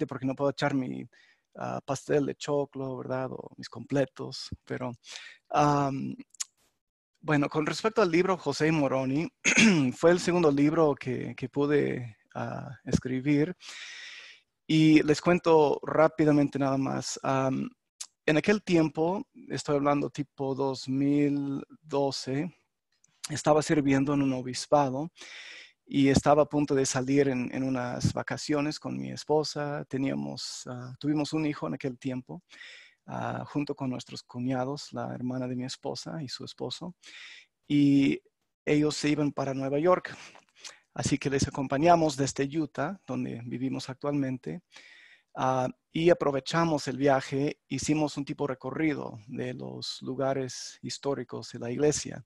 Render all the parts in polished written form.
porque no puedo echar mi pastel de choclo, ¿verdad? O mis completos, pero bueno, con respecto al libro José Moroni, fue el segundo libro que pude escribir. Y les cuento rápidamente nada más. En aquel tiempo, estoy hablando tipo 2012, estaba sirviendo en un obispado y estaba a punto de salir en unas vacaciones con mi esposa. Tuvimos un hijo en aquel tiempo, junto con nuestros cuñados, la hermana de mi esposa y su esposo. Y ellos se iban para Nueva York. Así que les acompañamos desde Utah, donde vivimos actualmente, y aprovechamos el viaje, hicimos un tipo de recorrido de los lugares históricos de la iglesia.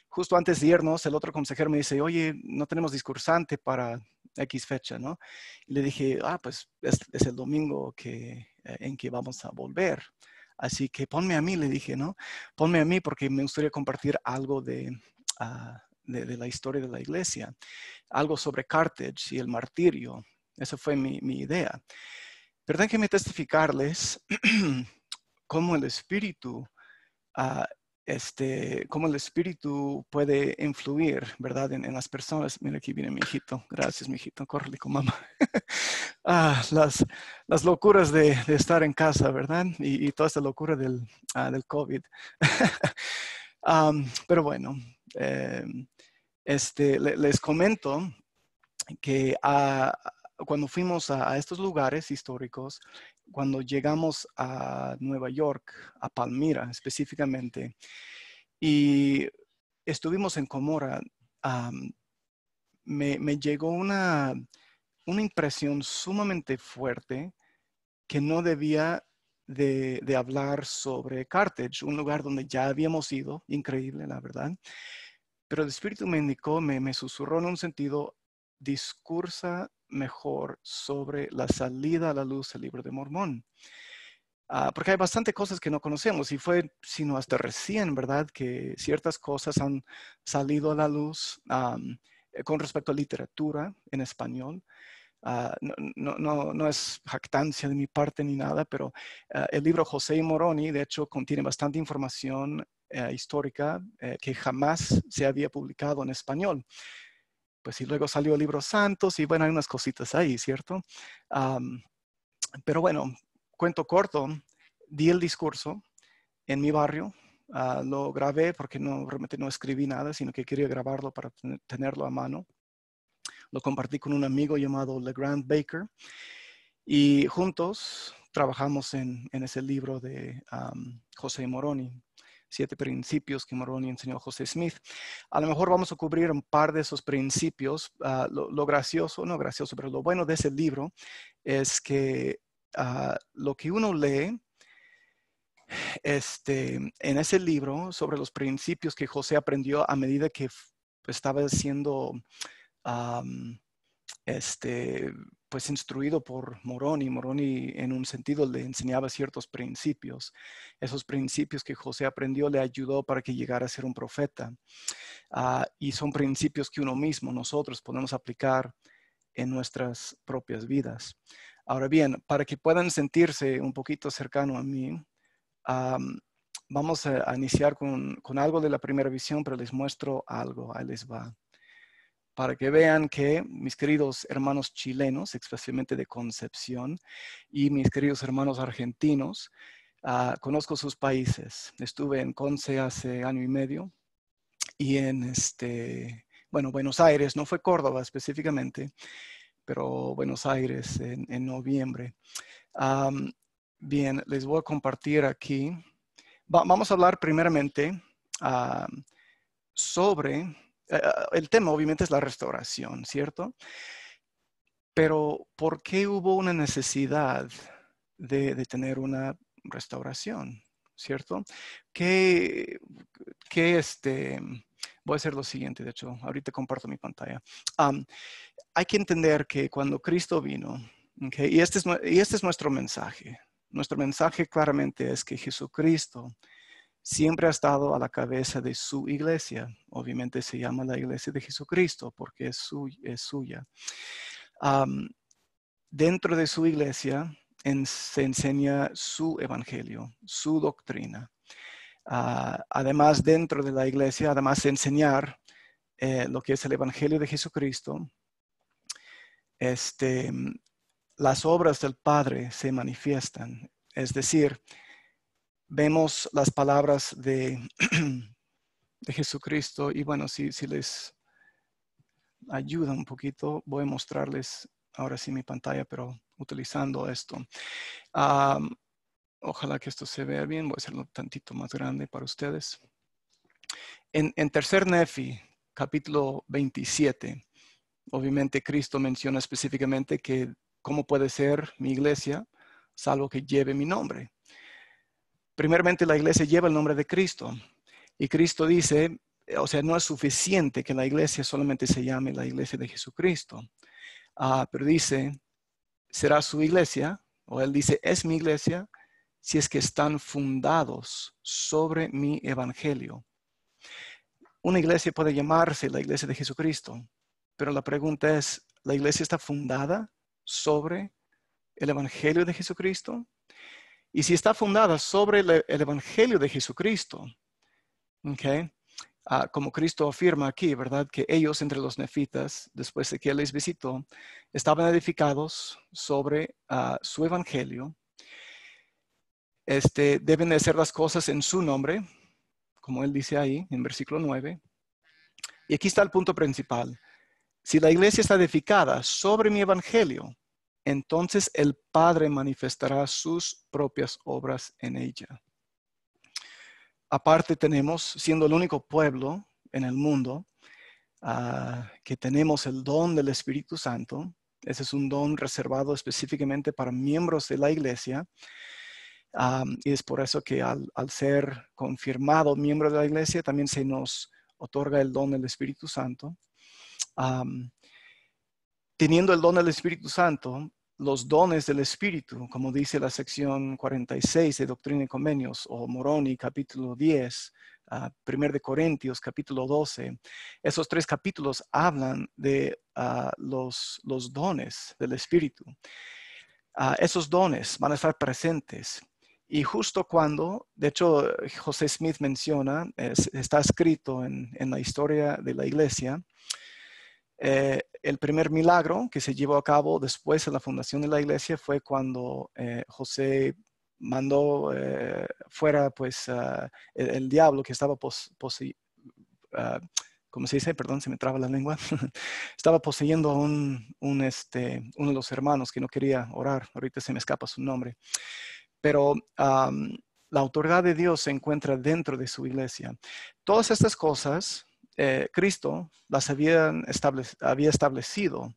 Justo antes de irnos, el otro consejero me dice, oye, no tenemos discursante para X fecha, ¿no? Y le dije, pues es el domingo en que vamos a volver. Así que ponme a mí, le dije, ¿no? Ponme a mí porque me gustaría compartir algo de la historia de la iglesia, algo sobre Carthage y el martirio. Esa fue mi idea. Pero déjenme testificarles cómo el Espíritu, cómo el Espíritu puede influir, ¿verdad? En las personas. Mira, aquí viene mi hijito. Gracias, mi hijito. Córrele con mamá. Las locuras de estar en casa, ¿verdad? Y toda esta locura del COVID. Pero bueno, les comento que cuando fuimos a estos lugares históricos, cuando llegamos a Nueva York, a Palmira específicamente, y estuvimos en Comora, me llegó una impresión sumamente fuerte que no debía de hablar sobre Carthage, un lugar donde ya habíamos ido, increíble, la verdad. Pero el Espíritu me indicó, me susurró en un sentido, discursa mejor sobre la salida a la luz del Libro de Mormón. Porque hay bastante cosas que no conocemos y fue sino hasta recién, ¿verdad? Que ciertas cosas han salido a la luz con respecto a literatura en español. No es jactancia de mi parte ni nada, pero el libro José y Moroni, de hecho, contiene bastante información histórica que jamás se había publicado en español. Pues y luego salió el libro Santos y bueno, hay unas cositas ahí, ¿cierto? Pero bueno, cuento corto, di el discurso en mi barrio, lo grabé porque realmente no escribí nada, sino que quería grabarlo para tenerlo a mano. Lo compartí con un amigo llamado LeGrand Baker y juntos trabajamos en ese libro de José Moroni, 7 principios que Moroni enseñó a José Smith. A lo mejor vamos a cubrir un par de esos principios. Lo gracioso, no gracioso, pero lo bueno de ese libro es que lo que uno lee en ese libro sobre los principios que José aprendió a medida que estaba siendo pues instruido por Moroni. Moroni en un sentido le enseñaba ciertos principios. Esos principios que José aprendió le ayudó para que llegara a ser un profeta. Y son principios que uno mismo, nosotros podemos aplicar en nuestras propias vidas. Ahora bien, para que puedan sentirse un poquito cercano a mí, vamos a iniciar con algo de la primera visión, pero les muestro algo, ahí les va. Para que vean que mis queridos hermanos chilenos, especialmente de Concepción, y mis queridos hermanos argentinos, conozco sus países. Estuve en Conce hace año y medio y en Buenos Aires, no fue Córdoba específicamente, pero Buenos Aires en noviembre. Bien, les voy a compartir aquí. Vamos a hablar primeramente sobre, el tema obviamente es la restauración, ¿cierto? Pero ¿por qué hubo una necesidad de tener una restauración? ¿Cierto? Voy a hacer lo siguiente, de hecho, ahorita comparto mi pantalla. Hay que entender que cuando Cristo vino, ¿okay? y este es nuestro mensaje. Nuestro mensaje claramente es que Jesucristo siempre ha estado a la cabeza de su iglesia. Obviamente se llama la iglesia de Jesucristo porque es suya. dentro de su iglesia se enseña su evangelio, su doctrina. Además, dentro de la iglesia, además de enseñar lo que es el evangelio de Jesucristo, las obras del Padre se manifiestan. Es decir, vemos las palabras de, de Jesucristo. Y bueno, si les ayuda un poquito, voy a mostrarles ahora sí mi pantalla, pero utilizando esto. Ojalá que esto se vea bien. Voy a hacerlo tantito más grande para ustedes. En tercer Nefi, capítulo 27, obviamente Cristo menciona específicamente que cómo puede ser mi iglesia, salvo que lleve mi nombre. Primeramente, la iglesia lleva el nombre de Cristo. Y Cristo dice, o sea, no es suficiente que la iglesia solamente se llame la iglesia de Jesucristo. Pero dice, será su iglesia, o él dice, es mi iglesia, si es que están fundados sobre mi evangelio. Una iglesia puede llamarse la iglesia de Jesucristo, pero la pregunta es, ¿la iglesia está fundada sobre el evangelio de Jesucristo? Y si está fundada sobre el evangelio de Jesucristo, ¿okay? Como Cristo afirma aquí, ¿verdad? Que ellos entre los nefitas, después de que Él les visitó, estaban edificados sobre su evangelio. Deben de hacer las cosas en su nombre, como Él dice ahí en versículo 9. Y aquí está el punto principal. Si la iglesia está edificada sobre mi evangelio, entonces el Padre manifestará sus propias obras en ella. Aparte tenemos, siendo el único pueblo en el mundo, que tenemos el don del Espíritu Santo. Ese es un don reservado específicamente para miembros de la iglesia. Y es por eso que al ser confirmado miembro de la iglesia, también se nos otorga el don del Espíritu Santo. Teniendo el don del Espíritu Santo, los dones del Espíritu, como dice la sección 46 de Doctrina y Convenios, o Moroni, capítulo 10, 1 de Corintios, capítulo 12, esos 3 capítulos hablan de los dones del Espíritu. Esos dones van a estar presentes. Y justo cuando, de hecho, José Smith menciona, está escrito en la historia de la iglesia, el primer milagro que se llevó a cabo después de la fundación de la iglesia fue cuando José mandó fuera pues el diablo que estaba ¿cómo se dice? Perdón, se me traba la lengua. Estaba poseyendo a uno de los hermanos que no quería orar. Ahorita se me escapa su nombre. Pero la autoridad de Dios se encuentra dentro de su iglesia. Todas estas cosas, Cristo las había establecido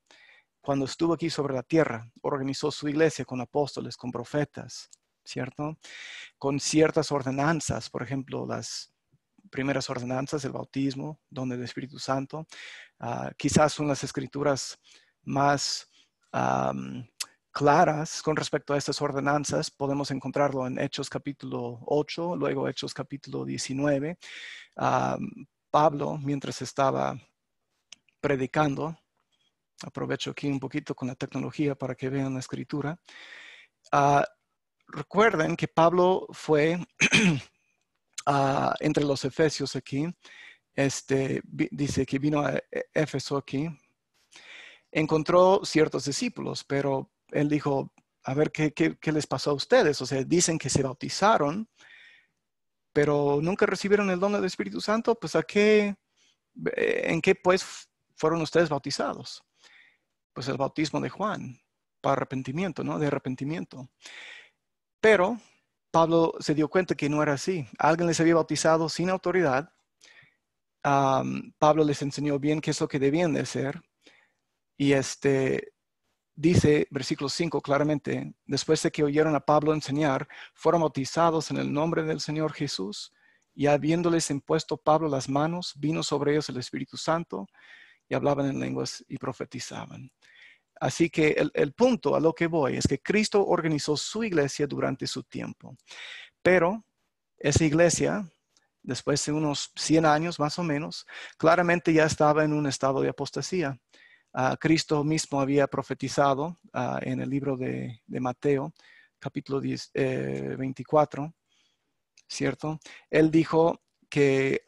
cuando estuvo aquí sobre la tierra. Organizó su iglesia con apóstoles, con profetas, ¿cierto? Con ciertas ordenanzas, por ejemplo, las primeras ordenanzas, el bautismo, don del Espíritu Santo. Quizás son las escrituras más claras con respecto a estas ordenanzas. Podemos encontrarlo en Hechos capítulo 8, luego Hechos capítulo 19. Pablo, mientras estaba predicando, aprovecho aquí un poquito con la tecnología para que vean la escritura. Recuerden que Pablo fue entre los efesios aquí, dice que vino a Éfeso aquí, encontró ciertos discípulos, pero él dijo, a ver, ¿qué les pasó a ustedes? O sea, dicen que se bautizaron, pero nunca recibieron el don del Espíritu Santo, pues ¿en qué pues fueron ustedes bautizados? Pues el bautismo de Juan, para arrepentimiento, ¿no? De arrepentimiento. Pero Pablo se dio cuenta que no era así. Alguien les había bautizado sin autoridad. Pablo les enseñó bien qué es lo que debían de hacer. Y dice, versículo 5 claramente, después de que oyeron a Pablo enseñar, fueron bautizados en el nombre del Señor Jesús, y habiéndoles impuesto Pablo las manos, vino sobre ellos el Espíritu Santo, y hablaban en lenguas y profetizaban. Así que el punto a lo que voy es que Cristo organizó su iglesia durante su tiempo. Pero esa iglesia, después de unos 100 años más o menos, claramente ya estaba en un estado de apostasía. Cristo mismo había profetizado en el libro de Mateo, capítulo 24, ¿cierto? Él dijo que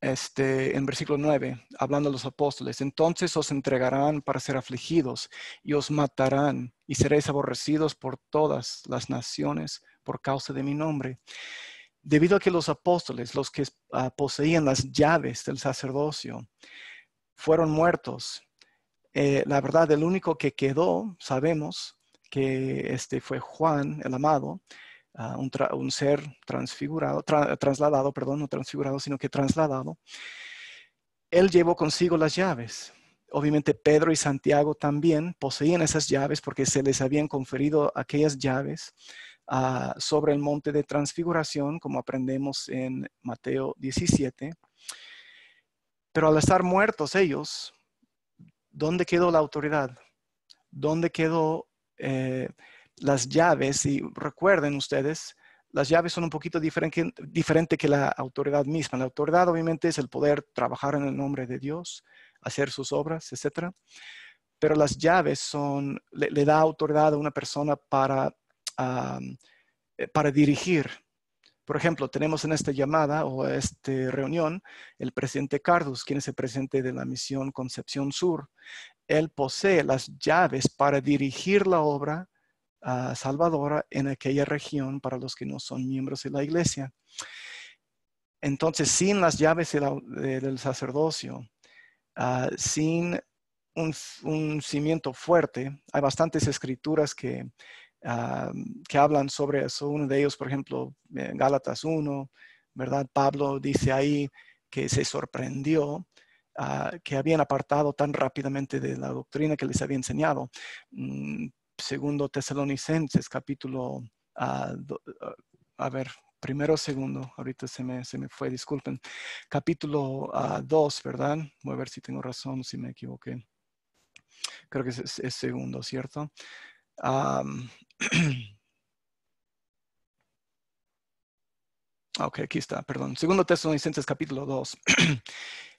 en versículo 9, hablando a los apóstoles, entonces os entregarán para ser afligidos y os matarán y seréis aborrecidos por todas las naciones por causa de mi nombre. Debido a que los apóstoles, los que poseían las llaves del sacerdocio, fueron muertos, la verdad, el único que quedó, sabemos que fue Juan, el amado, un ser transfigurado, trasladado, perdón, no transfigurado, sino que trasladado. Él llevó consigo las llaves. Obviamente Pedro y Santiago también poseían esas llaves porque se les habían conferido aquellas llaves sobre el monte de transfiguración, como aprendemos en Mateo 17. Pero al estar muertos ellos, ¿dónde quedó la autoridad? ¿Dónde quedó las llaves? Y recuerden ustedes, las llaves son un poquito diferente que la autoridad misma. La autoridad obviamente es el poder trabajar en el nombre de Dios, hacer sus obras, etc. Pero las llaves le da autoridad a una persona para dirigir. Por ejemplo, tenemos en esta llamada o esta reunión el presidente Cardus, quien es el presidente de la misión Concepción Sur. Él posee las llaves para dirigir la obra salvadora en aquella región para los que no son miembros de la iglesia. Entonces, sin las llaves del sacerdocio, sin un cimiento fuerte, hay bastantes escrituras que hablan sobre eso. Uno de ellos, por ejemplo, en Gálatas 1, ¿verdad? Pablo dice ahí que se sorprendió que habían apartado tan rápidamente de la doctrina que les había enseñado. Segundo Tesalonicenses, capítulo, primero o segundo, ahorita se me fue, disculpen. Capítulo 2, ¿verdad? Voy a ver si tengo razón, si me equivoqué. Creo que es segundo, ¿cierto? Ok, aquí está, perdón. Segundo Tesalonicenses capítulo 2.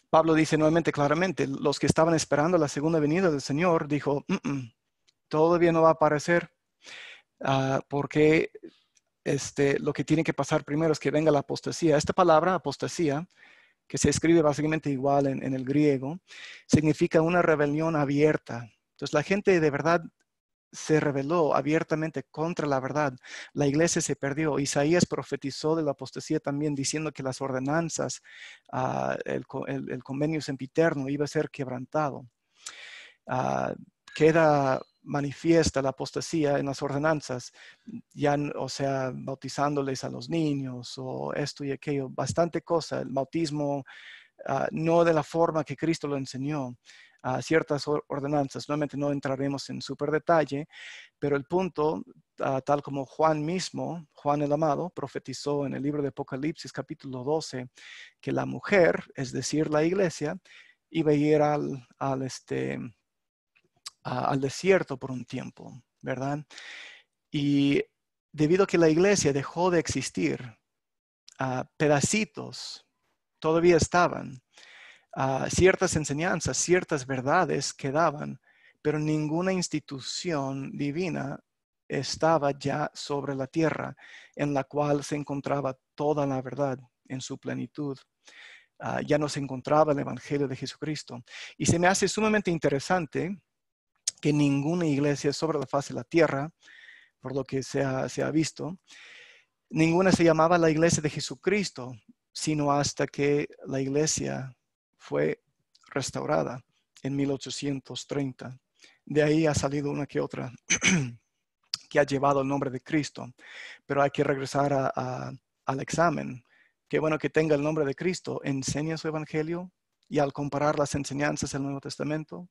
Pablo dice nuevamente claramente, los que estaban esperando la segunda venida del Señor, dijo, todavía no va a aparecer, porque lo que tiene que pasar primero es que venga la apostasía. Esta palabra, apostasía, que se escribe básicamente igual en el griego, significa una rebelión abierta. Entonces la gente de verdad se rebeló abiertamente contra la verdad. La iglesia se perdió. Isaías profetizó de la apostasía también, diciendo que las ordenanzas, el convenio sempiterno iba a ser quebrantado. Queda manifiesta la apostasía en las ordenanzas, ya, o sea, bautizándoles a los niños o esto y aquello, bastante cosa, el bautismo no de la forma que Cristo lo enseñó, ciertas ordenanzas. Nuevamente no entraremos en súper detalle, pero el punto, tal como Juan mismo, Juan el amado, profetizó en el libro de Apocalipsis capítulo 12, que la mujer, es decir, la iglesia, iba a ir al desierto por un tiempo, ¿verdad? Y debido a que la iglesia dejó de existir, pedacitos todavía estaban, ciertas enseñanzas, ciertas verdades quedaban, pero ninguna institución divina estaba ya sobre la tierra en la cual se encontraba toda la verdad en su plenitud. Ya no se encontraba el Evangelio de Jesucristo. Y se me hace sumamente interesante que ninguna iglesia sobre la faz de la tierra, por lo que se ha visto, ninguna se llamaba la iglesia de Jesucristo, sino hasta que la iglesia fue restaurada en 1830. De ahí ha salido una que otra que ha llevado el nombre de Cristo, pero hay que regresar al examen. Qué bueno que tenga el nombre de Cristo, enseña su evangelio, y al comparar las enseñanzas del Nuevo Testamento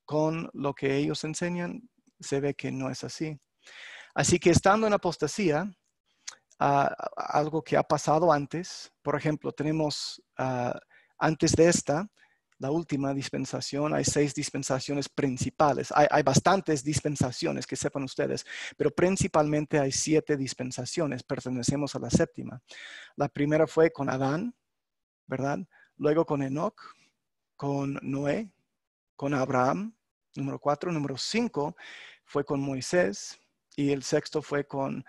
con lo que ellos enseñan, se ve que no es así. Así que estando en apostasía, algo que ha pasado antes, por ejemplo, tenemos antes de esta, la última dispensación, hay 6 dispensaciones principales. Hay bastantes dispensaciones, que sepan ustedes, pero principalmente hay 7 dispensaciones. Pertenecemos a la 7ª. La primera fue con Adán, ¿verdad? Luego con Enoc, con Noé, con Abraham, número 4. Número 5 fue con Moisés. Y el sexto fue con,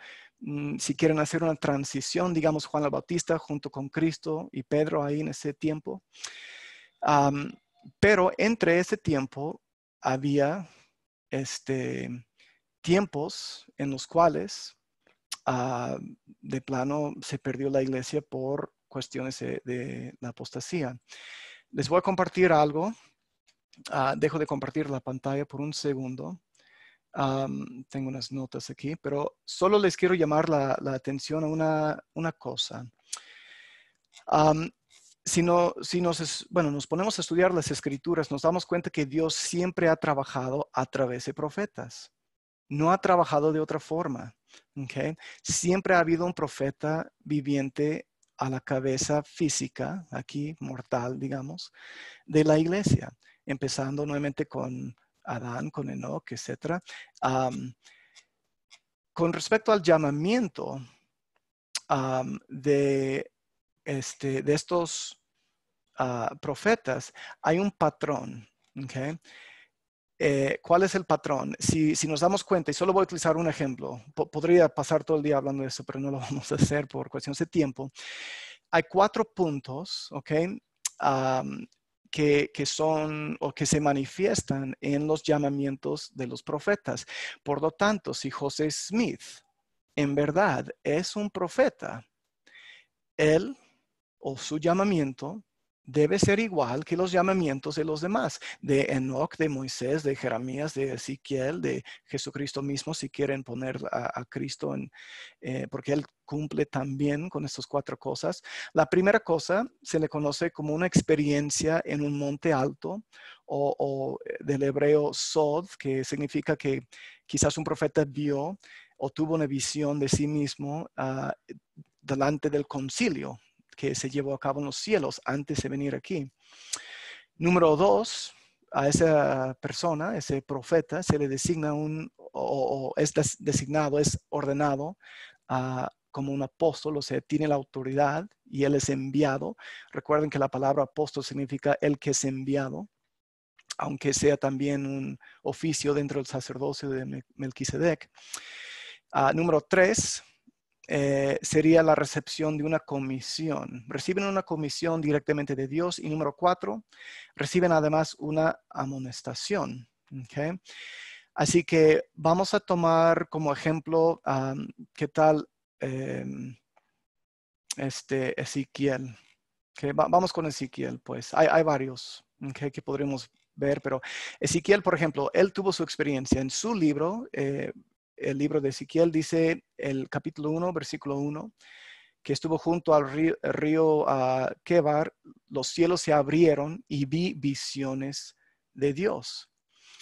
si quieren hacer una transición, digamos Juan el Bautista junto con Cristo y Pedro ahí en ese tiempo. Pero entre ese tiempo había tiempos en los cuales de plano se perdió la iglesia por cuestiones de la apostasía. Les voy a compartir algo. Dejo de compartir la pantalla por un segundo. Tengo unas notas aquí, pero solo les quiero llamar la atención a una cosa. Nos ponemos a estudiar las escrituras, nos damos cuenta que Dios siempre ha trabajado a través de profetas. No ha trabajado de otra forma. ¿Okay? Siempre ha habido un profeta viviente a la cabeza física, aquí mortal, digamos, de la iglesia, empezando nuevamente con Adán, con Enoch, etc. Con respecto al llamamiento de estos profetas, hay un patrón. ¿Okay? ¿Cuál es el patrón? Si nos damos cuenta, y solo voy a utilizar un ejemplo, podría pasar todo el día hablando de eso, pero no lo vamos a hacer por cuestiones de tiempo. Hay 4 puntos, ¿ok? Que son o que se manifiestan en los llamamientos de los profetas. Por lo tanto, si José Smith en verdad es un profeta, él o su llamamiento debe ser igual que los llamamientos de los demás, de Enoch, de Moisés, de Jeremías, de Ezequiel, de Jesucristo mismo, si quieren poner a Cristo porque Él cumple también con estas 4 cosas. La primera cosa se le conoce como una experiencia en un monte alto, o del hebreo sod, que significa que quizás un profeta vio o tuvo una visión de sí mismo delante del concilio que se llevó a cabo en los cielos antes de venir aquí. Número 2, a esa persona, ese profeta, se le designa o es designado, es ordenado como un apóstol, o sea, tiene la autoridad y él es enviado. Recuerden que la palabra apóstol significa el que es enviado, aunque sea también un oficio dentro del sacerdocio de Melquisedec. Número 3, sería la recepción de una comisión. Reciben una comisión directamente de Dios. Y número 4, reciben además una amonestación. ¿Okay? Así que vamos a tomar como ejemplo, ¿qué tal Ezequiel? Okay, vamos con Ezequiel, pues. Hay varios que podremos ver, pero Ezequiel, por ejemplo, él tuvo su experiencia en su libro. El libro de Ezequiel dice, el capítulo 1, versículo 1, que estuvo junto al río Quebar, los cielos se abrieron y vi visiones de Dios.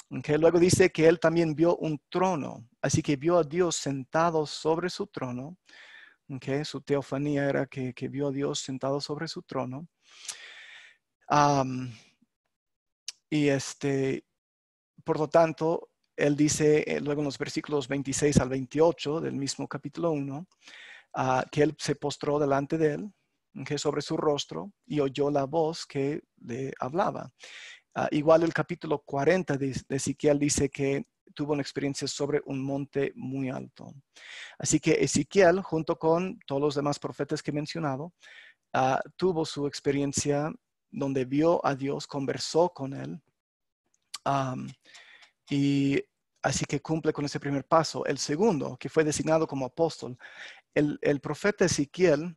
Okay, luego dice que él también vio un trono, así que vio a Dios sentado sobre su trono. Okay, su teofanía era que vio a Dios sentado sobre su trono. Y por lo tanto, él dice luego en los versículos 26 al 28 del mismo capítulo 1, que él se postró delante de él, okay, sobre su rostro, y oyó la voz que le hablaba. Igual el capítulo 40 de Ezequiel dice que tuvo una experiencia sobre un monte muy alto. Así que Ezequiel, junto con todos los demás profetas que he mencionado, tuvo su experiencia donde vio a Dios, conversó con él, y así que cumple con ese primer paso. El segundo, que fue designado como apóstol, el profeta Ezequiel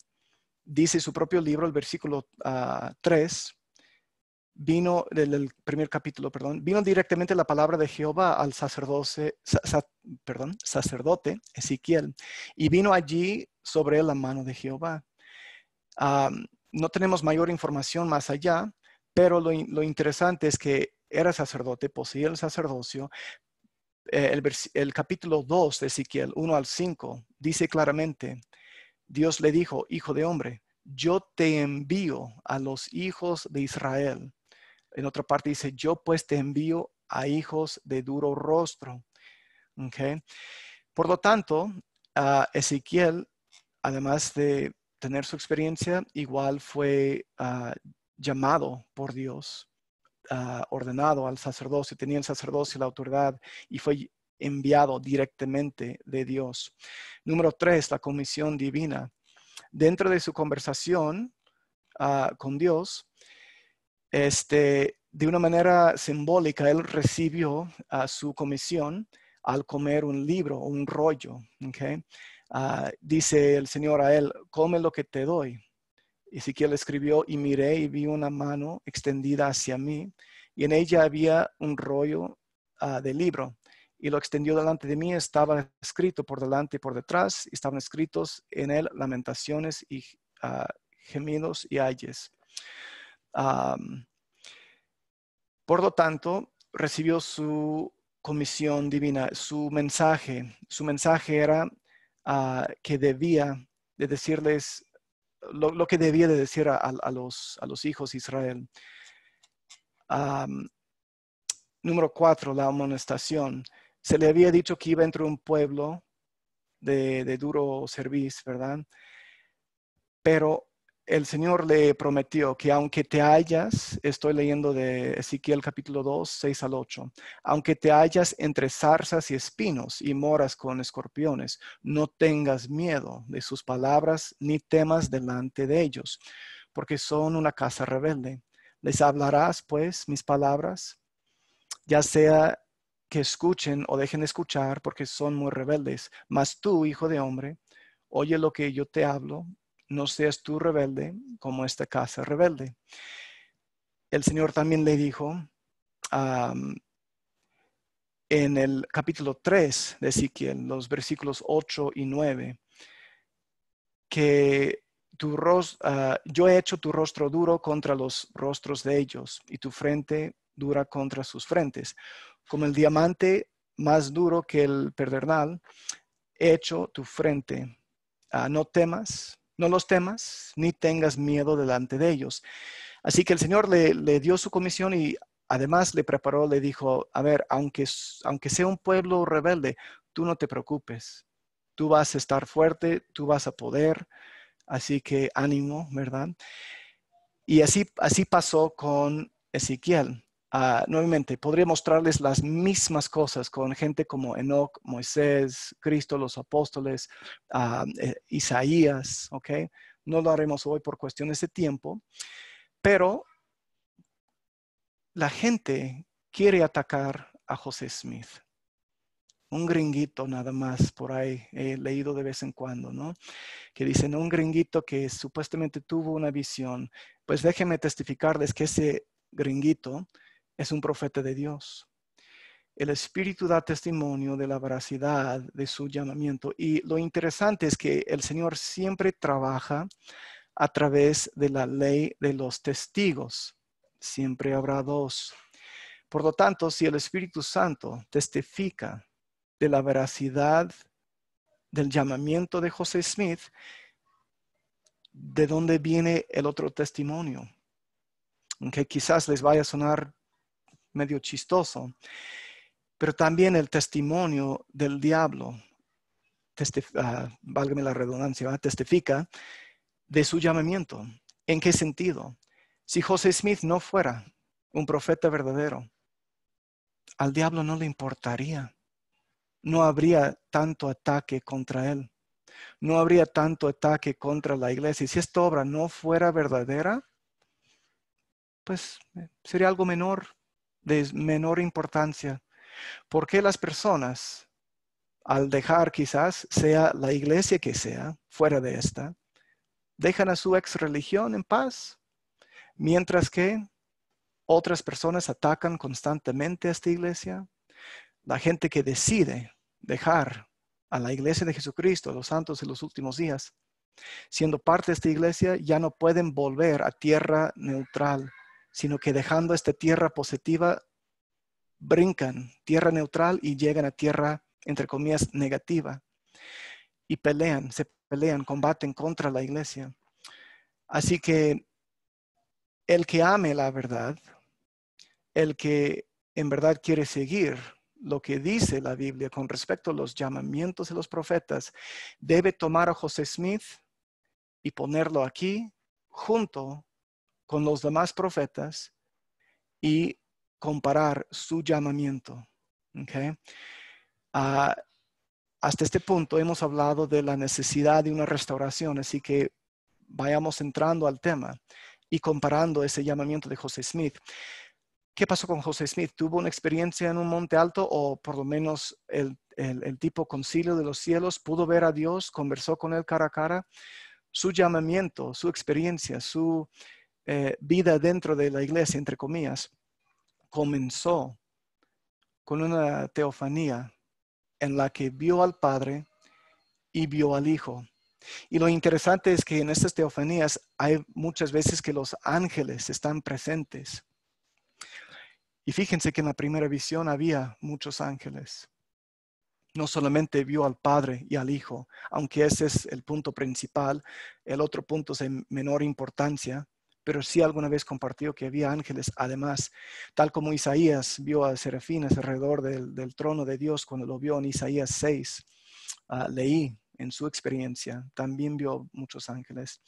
dice en su propio libro, el versículo 3, vino del primer capítulo, vino directamente la palabra de Jehová al sacerdote Ezequiel, y vino allí sobre él la mano de Jehová. No tenemos mayor información más allá, pero lo interesante es que era sacerdote, poseía el sacerdocio. El capítulo 2 de Ezequiel, 1 al 5, dice claramente, Dios le dijo, hijo de hombre, yo te envío a los hijos de Israel. En otra parte dice, yo pues te envío a hijos de duro rostro. Okay. Por lo tanto, Ezequiel, además de tener su experiencia, igual fue llamado por Dios ordenado al sacerdocio, tenía el sacerdocio la autoridad y fue enviado directamente de Dios. Número 3, la comisión divina. Dentro de su conversación con Dios, de una manera simbólica, él recibió su comisión al comer un libro, un rollo. ¿Okay? Dice el Señor a él, come lo que te doy. Ezequiel escribió, y miré y vi una mano extendida hacia mí, y en ella había un rollo de libro. Y lo extendió delante de mí, estaba escrito por delante y por detrás, y estaban escritos en él lamentaciones y gemidos y ayes. Por lo tanto, recibió su comisión divina, su mensaje. Su mensaje era que debía de decirles lo que debía de decir a los hijos de Israel. Número 4, la amonestación. Se le había dicho que iba entre un pueblo de duro servicio, ¿verdad? Pero el Señor le prometió que aunque te hallas, estoy leyendo de Ezequiel capítulo 2, 6 al 8, aunque te hallas entre zarzas y espinos y moras con escorpiones, no tengas miedo de sus palabras ni temas delante de ellos, porque son una casa rebelde. Les hablarás, pues, mis palabras, ya sea que escuchen o dejen de escuchar, porque son muy rebeldes. Mas tú, hijo de hombre, oye lo que yo te hablo, no seas tú rebelde como esta casa rebelde. El Señor también le dijo en el capítulo 3 de Ezequiel, los versículos 8 y 9, que yo he hecho tu rostro duro contra los rostros de ellos y tu frente dura contra sus frentes. Como el diamante más duro que el pedernal, he hecho tu frente. No temas, no los temas, ni tengas miedo delante de ellos. Así que el Señor le dio su comisión y además le preparó, le dijo, a ver, aunque sea un pueblo rebelde, tú no te preocupes. Tú vas a estar fuerte, tú vas a poder. Así que ánimo, ¿verdad? Y así pasó con Ezequiel. Nuevamente, podría mostrarles las mismas cosas con gente como Enoc, Moisés, Cristo, los apóstoles, Isaías, ¿ok? No lo haremos hoy por cuestiones de tiempo, pero la gente quiere atacar a José Smith. Un gringuito nada más por ahí, he leído de vez en cuando, ¿no? Que dicen un gringuito que supuestamente tuvo una visión. Pues déjenme testificarles que ese gringuito es un profeta de Dios. El Espíritu da testimonio de la veracidad de su llamamiento. Y lo interesante es que el Señor siempre trabaja a través de la ley de los testigos. Siempre habrá dos. Por lo tanto, si el Espíritu Santo testifica de la veracidad del llamamiento de José Smith, ¿de dónde viene el otro testimonio? Aunque quizás les vaya a sonar medio chistoso, pero también el testimonio del diablo, válgame la redundancia, testifica de su llamamiento. ¿En qué sentido? Si José Smith no fuera un profeta verdadero, al diablo no le importaría. No habría tanto ataque contra él. No habría tanto ataque contra la iglesia. Y si esta obra no fuera verdadera, pues sería algo menor, de menor importancia. ¿Por qué las personas, al dejar quizás, sea la iglesia que sea, fuera de esta, dejan a su ex religión en paz? Mientras que otras personas atacan constantemente a esta iglesia. La gente que decide dejar a la iglesia de Jesucristo, a los santos de los últimos días, siendo parte de esta iglesia, ya no pueden volver a tierra neutral, sino que dejando esta tierra positiva, brincan tierra neutral y llegan a tierra, entre comillas, negativa. Y se pelean, combaten contra la iglesia. Así que el que ame la verdad, el que en verdad quiere seguir lo que dice la Biblia con respecto a los llamamientos de los profetas, debe tomar a José Smith y ponerlo aquí junto con los demás profetas y comparar su llamamiento. ¿Okay? Hasta este punto hemos hablado de la necesidad de una restauración, así que vayamos entrando al tema y comparando ese llamamiento de José Smith. ¿Qué pasó con José Smith? ¿Tuvo una experiencia en un monte alto o por lo menos el tipo concilio de los cielos? ¿Pudo ver a Dios? ¿Conversó con él cara a cara? Su llamamiento, su experiencia, su vida dentro de la iglesia, entre comillas, comenzó con una teofanía en la que vio al Padre y vio al Hijo. Y lo interesante es que en estas teofanías hay muchas veces que los ángeles están presentes. Y fíjense que en la primera visión había muchos ángeles. No solamente vio al Padre y al Hijo, aunque ese es el punto principal, el otro punto es de menor importancia, pero sí alguna vez compartió que había ángeles. Además, tal como Isaías vio a serafines alrededor del trono de Dios cuando lo vio en Isaías 6, leí en su experiencia, también vio muchos ángeles.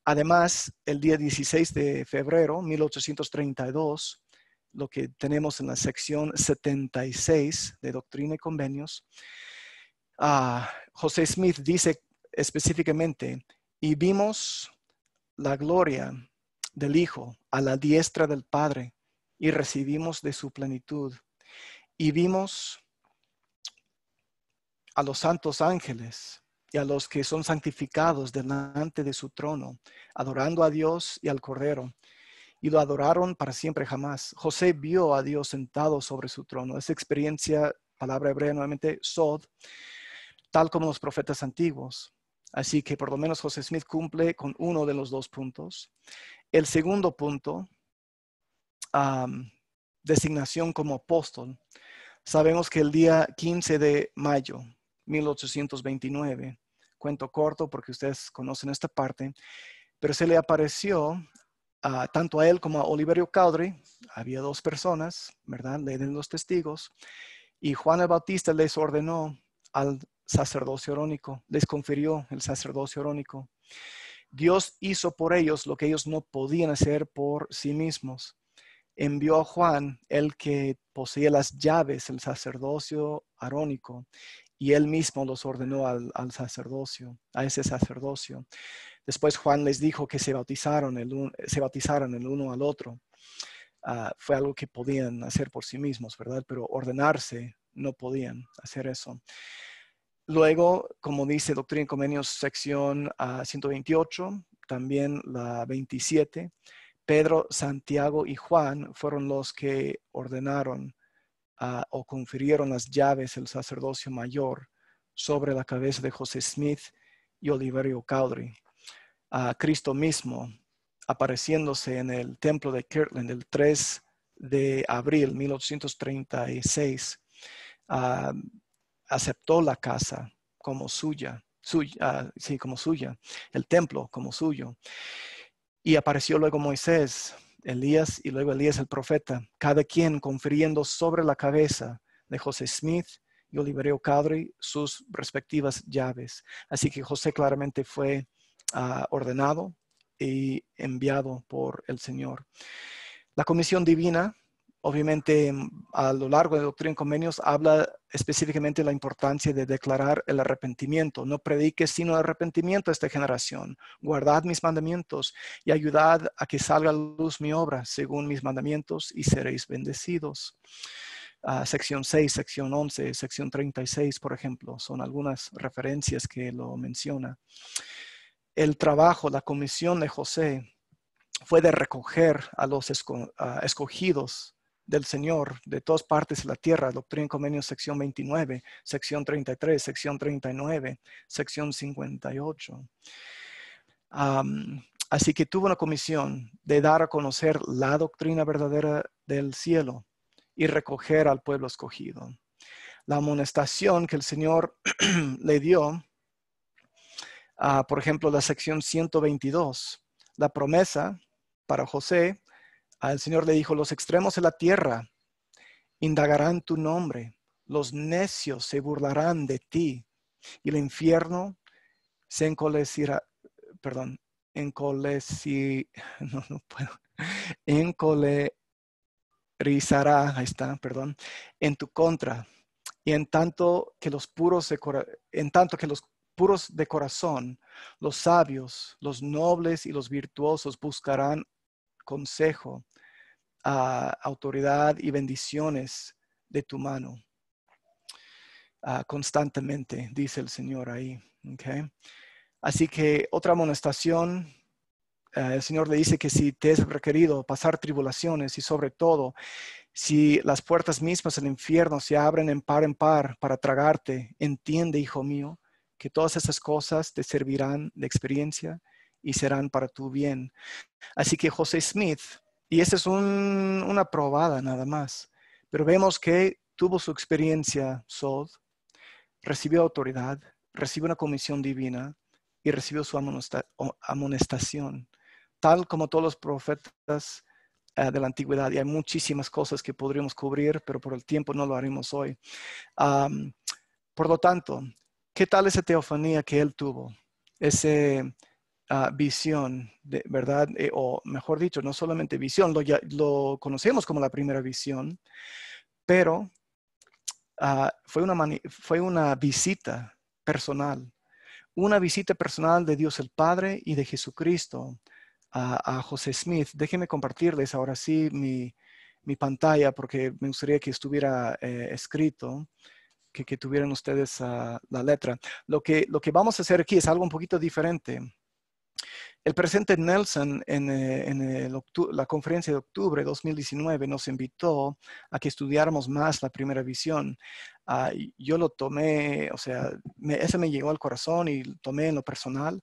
Además, el día 16 de febrero de 1832, lo que tenemos en la sección 76 de Doctrina y Convenios, José Smith dice específicamente, y vimos la gloria del Hijo a la diestra del Padre y recibimos de su plenitud. Y vimos a los santos ángeles y a los que son santificados delante de su trono, adorando a Dios y al Cordero. Y lo adoraron para siempre jamás. José vio a Dios sentado sobre su trono. Esa experiencia, palabra hebrea nuevamente, sod, tal como los profetas antiguos. Así que por lo menos José Smith cumple con uno de los dos puntos. El segundo punto, designación como apóstol. Sabemos que el día 15 de mayo de 1829, cuento corto porque ustedes conocen esta parte, pero se le apareció tanto a él como a Oliverio Cowdery, había dos personas, ¿verdad? Leen los testigos, y Juan el Bautista les ordenó al sacerdocio arónico, les confirió el sacerdocio arónico. Dios hizo por ellos lo que ellos no podían hacer por sí mismos. Envió a Juan, el que poseía las llaves, el sacerdocio arónico, y él mismo los ordenó al sacerdocio, a ese sacerdocio. Después Juan les dijo que se bautizaran el uno al otro. Fue algo que podían hacer por sí mismos, ¿verdad? Pero ordenarse no podían hacer eso. Luego, como dice Doctrina y Convenios, sección 128, también la 27, Pedro, Santiago y Juan fueron los que ordenaron o confirieron las llaves del sacerdocio mayor sobre la cabeza de José Smith y Oliverio Cowdery. Cristo mismo apareciéndose en el templo de Kirtland el 3 de abril de 1836, aceptó la casa como suya, como suya, el templo como suyo. Y apareció luego Moisés, Elías y luego Elías el profeta, cada quien confiriendo sobre la cabeza de José Smith y Oliverio Cowdery sus respectivas llaves. Así que José claramente fue ordenado y enviado por el Señor. La comisión divina, obviamente a lo largo de Doctrina y Convenios, habla específicamente de la importancia de declarar el arrepentimiento. No prediques sino el arrepentimiento a esta generación. Guardad mis mandamientos y ayudad a que salga a luz mi obra según mis mandamientos y seréis bendecidos. Sección 6, sección 11, sección 36, por ejemplo, son algunas referencias que lo menciona. El trabajo, la comisión de José fue de recoger a los escogidos del Señor de todas partes de la tierra. Doctrina y Convenios, sección 29, sección 33, sección 39, sección 58. Así que tuvo una comisión de dar a conocer la doctrina verdadera del cielo y recoger al pueblo escogido. La amonestación que el Señor le dio, por ejemplo, la sección 122, la promesa para José, el Señor le dijo, los extremos de la tierra indagarán tu nombre, los necios se burlarán de ti y el infierno se encolecirá, no puedo, rizará, ahí está, perdón, en tu contra. Y en tanto que los puros de corazón, los sabios, los nobles y los virtuosos buscarán consejo, autoridad y bendiciones de tu mano constantemente, dice el Señor ahí. Okay. Así que otra amonestación, el Señor le dice que si te es requerido pasar tribulaciones y sobre todo si las puertas mismas del infierno se abren en par para tragarte, entiende, hijo mío, que todas esas cosas te servirán de experiencia y serán para tu bien. Así que José Smith, y esa es una probada nada más, pero vemos que tuvo su experiencia Sod, recibió autoridad, recibió una comisión divina y recibió su amonestación, tal como todos los profetas de la antigüedad. Y hay muchísimas cosas que podríamos cubrir, pero por el tiempo no lo haremos hoy. Por lo tanto, ¿qué tal esa teofanía que él tuvo? Esa visión, ¿verdad? O mejor dicho, no solamente visión, lo conocemos como la primera visión, pero fue una visita personal de Dios el Padre y de Jesucristo a José Smith. Déjenme compartirles ahora sí mi pantalla porque me gustaría que estuviera escrito, que tuvieran ustedes la letra. Lo que vamos a hacer aquí es algo un poquito diferente. El presidente Nelson en la conferencia de octubre de 2019 nos invitó a que estudiáramos más la primera visión. Yo lo tomé, o sea, ese me llegó al corazón y lo tomé en lo personal.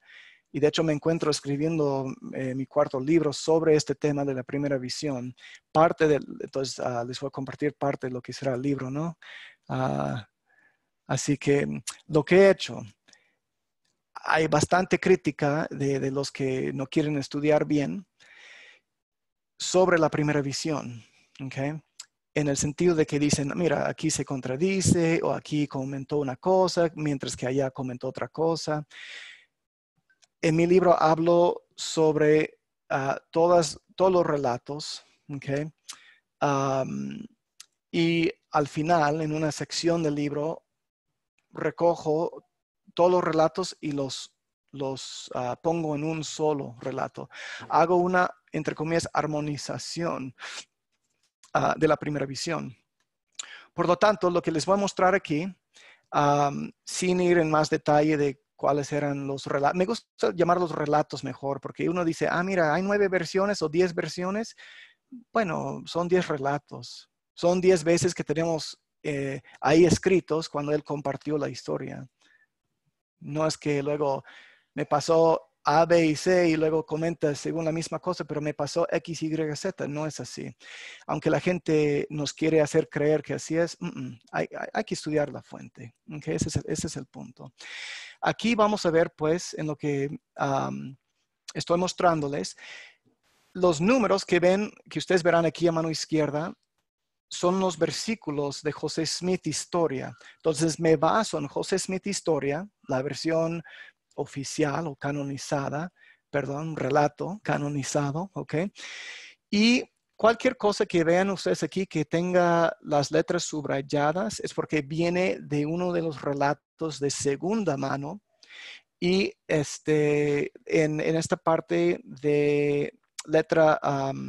Y de hecho me encuentro escribiendo mi cuarto libro sobre este tema de la primera visión. Entonces les voy a compartir parte de lo que será el libro, ¿no? Así que lo que he hecho, hay bastante crítica de los que no quieren estudiar bien sobre la primera visión, ¿ok? En el sentido de que dicen, mira, aquí se contradice o aquí comentó una cosa, mientras que allá comentó otra cosa. En mi libro hablo sobre todos los relatos, ¿ok? Y al final, en una sección del libro, recojo todos los relatos y los pongo en un solo relato. Hago una, entre comillas, armonización de la primera visión. Por lo tanto, lo que les voy a mostrar aquí, sin ir en más detalle de cuáles eran los relatos, me gusta llamarlos relatos mejor, porque uno dice, mira, hay 9 versiones o 10 versiones. Bueno, son 10 relatos. Son 10 veces que tenemos ahí escritos cuando él compartió la historia. No es que luego me pasó A, B y C y luego comenta según la misma cosa, pero me pasó X, Y, Z. No es así. Aunque la gente nos quiere hacer creer que así es, hay que estudiar la fuente. Okay, ese es el punto. Aquí vamos a ver, pues, en lo que estoy mostrándoles, los números que ustedes verán aquí a mano izquierda, son los versículos de José Smith Historia. Entonces me baso en José Smith Historia, la versión oficial o canonizada, perdón, relato canonizado, ¿ok? Y cualquier cosa que vean ustedes aquí que tenga las letras subrayadas es porque viene de uno de los relatos de segunda mano y en esta parte de letra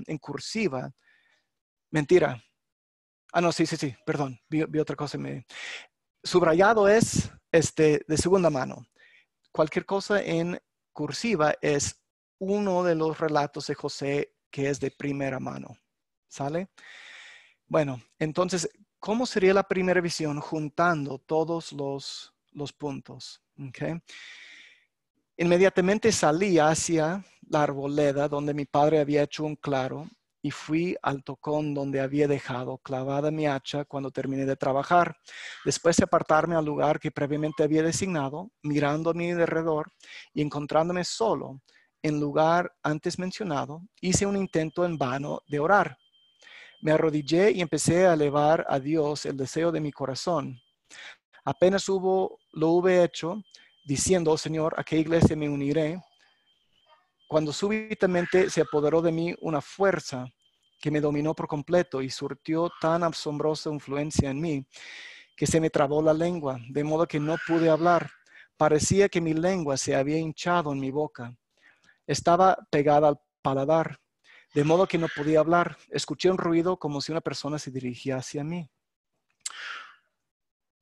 en cursiva. Mentira. No, sí, perdón, vi otra cosa. Subrayado es de segunda mano. Cualquier cosa en cursiva es uno de los relatos de José que es de primera mano. ¿Sale? Bueno, entonces, ¿cómo sería la primera visión juntando todos los puntos? ¿Okay? Inmediatamente salí hacia la arboleda donde mi padre había hecho un claro y fui al tocón donde había dejado clavada mi hacha cuando terminé de trabajar. Después de apartarme al lugar que previamente había designado, mirando a mi alrededor y encontrándome solo en lugar antes mencionado, hice un intento en vano de orar. Me arrodillé y empecé a elevar a Dios el deseo de mi corazón. Apenas lo hube hecho, diciendo, Señor, ¿a qué iglesia me uniré? Cuando súbitamente se apoderó de mí una fuerza que me dominó por completo y surtió tan asombrosa influencia en mí que se me trabó la lengua, de modo que no pude hablar. Parecía que mi lengua se había hinchado en mi boca. Estaba pegada al paladar, de modo que no podía hablar. Escuché un ruido como si una persona se dirigía hacia mí.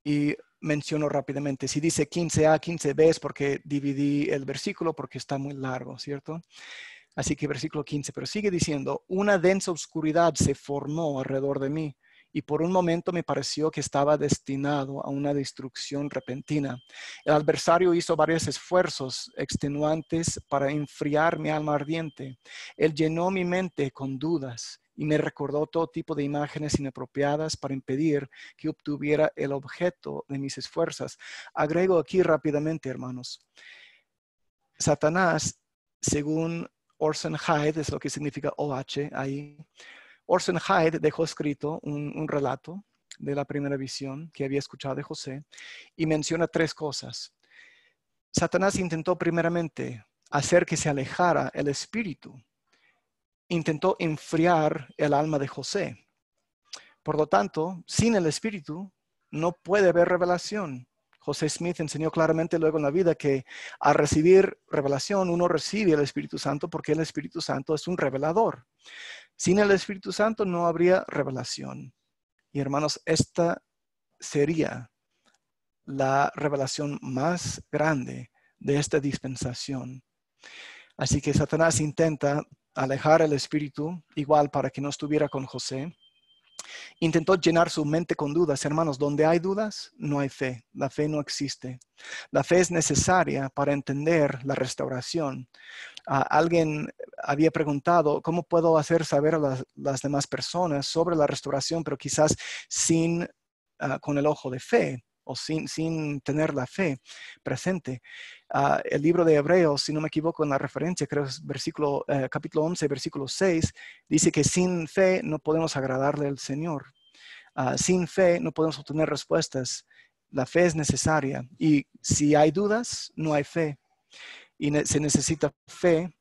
Y menciono rápidamente, si dice 15a, 15b es porque dividí el versículo porque está muy largo, ¿cierto? Así que versículo 15, pero sigue diciendo, una densa oscuridad se formó alrededor de mí y por un momento me pareció que estaba destinado a una destrucción repentina. El adversario hizo varios esfuerzos extenuantes para enfriar mi alma ardiente. Él llenó mi mente con dudas y me recordó todo tipo de imágenes inapropiadas para impedir que obtuviera el objeto de mis esfuerzos. Agrego aquí rápidamente, hermanos. Satanás, según Orson Hyde, es lo que significa OH ahí. Orson Hyde dejó escrito un relato de la primera visión que había escuchado de José y menciona tres cosas. Satanás intentó primeramente hacer que se alejara el espíritu. Intentó enfriar el alma de José. Por lo tanto, sin el espíritu no puede haber revelación. José Smith enseñó claramente luego en la vida que al recibir revelación uno recibe el Espíritu Santo porque el Espíritu Santo es un revelador. Sin el Espíritu Santo no habría revelación. Y hermanos, esta sería la revelación más grande de esta dispensación. Así que Satanás intenta alejar el Espíritu igual para que no estuviera con José. Intentó llenar su mente con dudas. Hermanos, donde hay dudas, no hay fe. La fe no existe. La fe es necesaria para entender la restauración. Alguien había preguntado, ¿cómo puedo hacer saber a las demás personas sobre la restauración, pero quizás con el ojo de fe o sin tener la fe presente? El libro de Hebreos, si no me equivoco en la referencia, creo que es capítulo 11, versículo 6, dice que sin fe no podemos agradarle al Señor. Sin fe no podemos obtener respuestas. La fe es necesaria y si hay dudas, no hay fe. Y se necesita fe,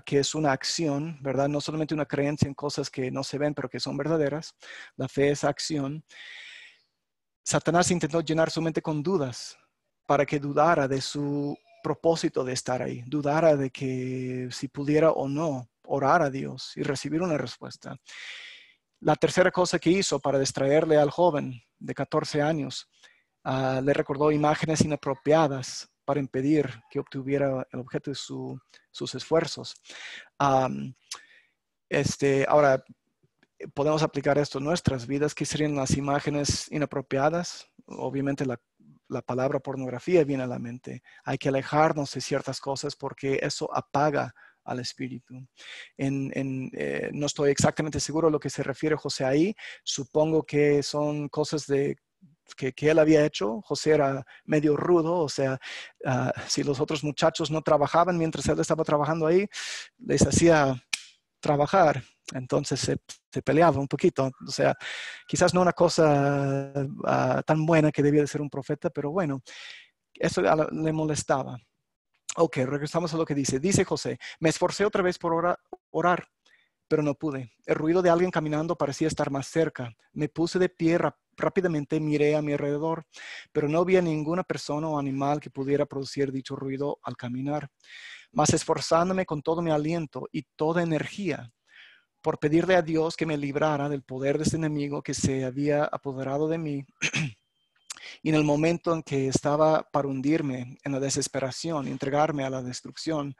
que es una acción, ¿verdad? No solamente una creencia en cosas que no se ven, pero que son verdaderas. La fe es acción. Satanás intentó llenar su mente con dudas para que dudara de su propósito de estar ahí, dudara de que si pudiera o no orar a Dios y recibir una respuesta. La tercera cosa que hizo para distraerle al joven de 14 años, le recordó imágenes inapropiadas para impedir que obtuviera el objeto de sus esfuerzos. Ahora, podemos aplicar esto a nuestras vidas. ¿Qué serían las imágenes inapropiadas? Obviamente la palabra pornografía viene a la mente. Hay que alejarnos de ciertas cosas porque eso apaga al espíritu. No estoy exactamente seguro de lo que se refiere José ahí. Supongo que son cosas que él había hecho. José era medio rudo, o sea, si los otros muchachos no trabajaban mientras él estaba trabajando ahí, les hacía trabajar. Entonces se peleaba un poquito. O sea, quizás no una cosa tan buena que debía de ser un profeta, pero bueno, eso le molestaba. Ok, regresamos a lo que dice. Dice José, me esforcé otra vez por orar, pero no pude. El ruido de alguien caminando parecía estar más cerca. Me puse de pie rápidamente, miré a mi alrededor, pero no había ninguna persona o animal que pudiera producir dicho ruido al caminar. Mas esforzándome con todo mi aliento y toda energía por pedirle a Dios que me librara del poder de ese enemigo que se había apoderado de mí, y en el momento en que estaba para hundirme en la desesperación y entregarme a la destrucción,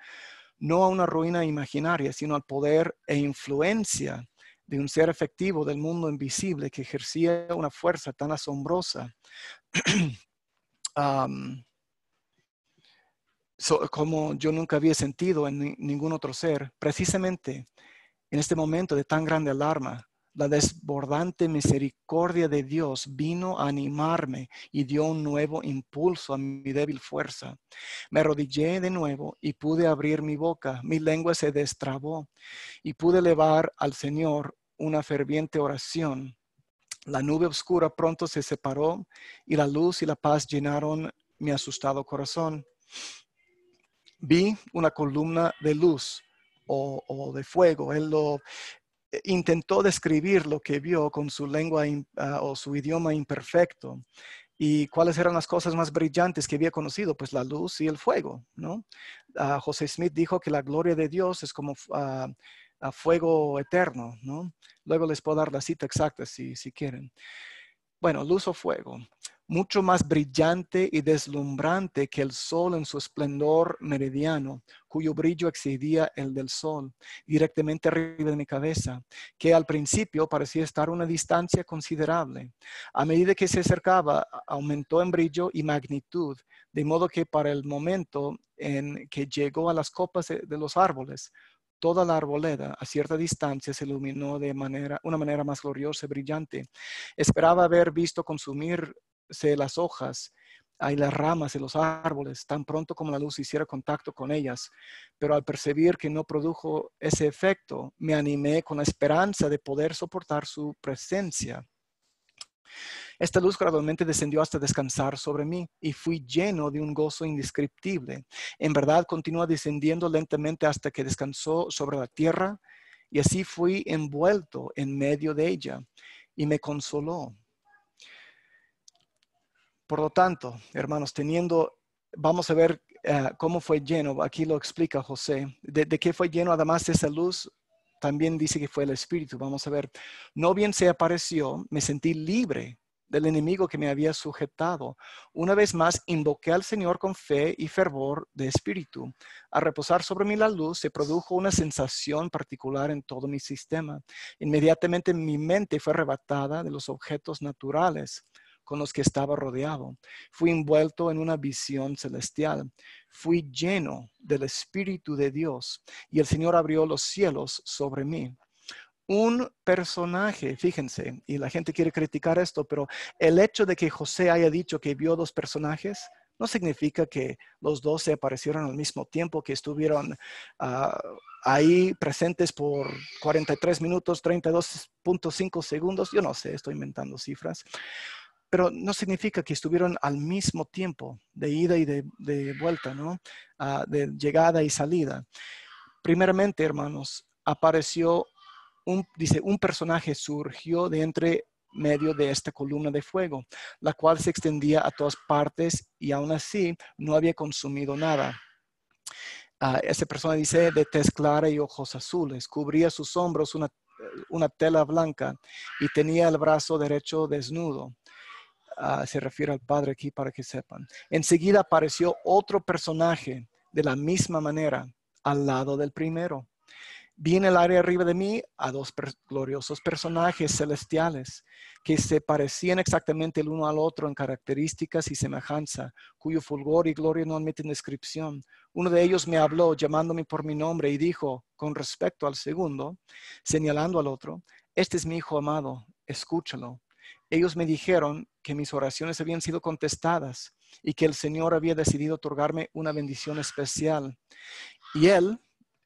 no a una ruina imaginaria, sino al poder e influencia de un ser efectivo del mundo invisible que ejercía una fuerza tan asombrosa como yo nunca había sentido en ningún otro ser. Precisamente en este momento de tan grande alarma, la desbordante misericordia de Dios vino a animarme y dio un nuevo impulso a mi débil fuerza. Me arrodillé de nuevo y pude abrir mi boca. Mi lengua se destrabó y pude elevar al Señor una ferviente oración. La nube oscura pronto se separó y la luz y la paz llenaron mi asustado corazón. Vi una columna de luz o de fuego. intentó describir lo que vio con su lengua o su idioma imperfecto. ¿Y cuáles eran las cosas más brillantes que había conocido? Pues la luz y el fuego, ¿no? José Smith dijo que la gloria de Dios es como fuego eterno, ¿no? Luego les puedo dar la cita exacta si quieren. Bueno, luz o fuego, mucho más brillante y deslumbrante que el sol en su esplendor meridiano, cuyo brillo excedía el del sol, directamente arriba de mi cabeza, que al principio parecía estar a una distancia considerable. A medida que se acercaba, aumentó en brillo y magnitud, de modo que para el momento en que llegó a las copas de los árboles, toda la arboleda a cierta distancia se iluminó de una manera más gloriosa y brillante. Esperaba haber visto consumirse las hojas y las ramas de los árboles tan pronto como la luz hiciera contacto con ellas, pero al percibir que no produjo ese efecto, me animé con la esperanza de poder soportar su presencia. Esta luz gradualmente descendió hasta descansar sobre mí y fui lleno de un gozo indescriptible. En verdad, continúa descendiendo lentamente hasta que descansó sobre la tierra y así fui envuelto en medio de ella y me consoló. Por lo tanto, hermanos, vamos a ver cómo fue lleno. Aquí lo explica José. ¿De qué fue lleno? Además de esa luz, también dice que fue el Espíritu. Vamos a ver. No bien se apareció, me sentí libre del enemigo que me había sujetado. Una vez más, invoqué al Señor con fe y fervor de espíritu. Al reposar sobre mí la luz, se produjo una sensación particular en todo mi sistema. Inmediatamente mi mente fue arrebatada de los objetos naturales con los que estaba rodeado. Fui envuelto en una visión celestial. Fui lleno del Espíritu de Dios y el Señor abrió los cielos sobre mí. Un personaje, fíjense, y la gente quiere criticar esto, pero el hecho de que José haya dicho que vio dos personajes no significa que los dos se aparecieron al mismo tiempo, que estuvieron ahí presentes por 43 minutos, 32.5 segundos. Yo no sé, estoy inventando cifras. Pero no significa que estuvieron al mismo tiempo, de ida y de vuelta, ¿no? De llegada y salida. Primeramente, hermanos, apareció un personaje surgió de entre medio de esta columna de fuego, la cual se extendía a todas partes y aún así no había consumido nada. Esa persona dice de tez clara y ojos azules, cubría sus hombros una tela blanca y tenía el brazo derecho desnudo. Se refiere al Padre aquí para que sepan. Enseguida apareció otro personaje de la misma manera al lado del primero. Vi en el aire arriba de mí a dos gloriosos personajes celestiales que se parecían exactamente el uno al otro en características y semejanza, cuyo fulgor y gloria no admiten descripción. Uno de ellos me habló llamándome por mi nombre y dijo con respecto al segundo, señalando al otro, este es mi hijo amado, escúchalo. Ellos me dijeron que mis oraciones habían sido contestadas y que el Señor había decidido otorgarme una bendición especial. Y él,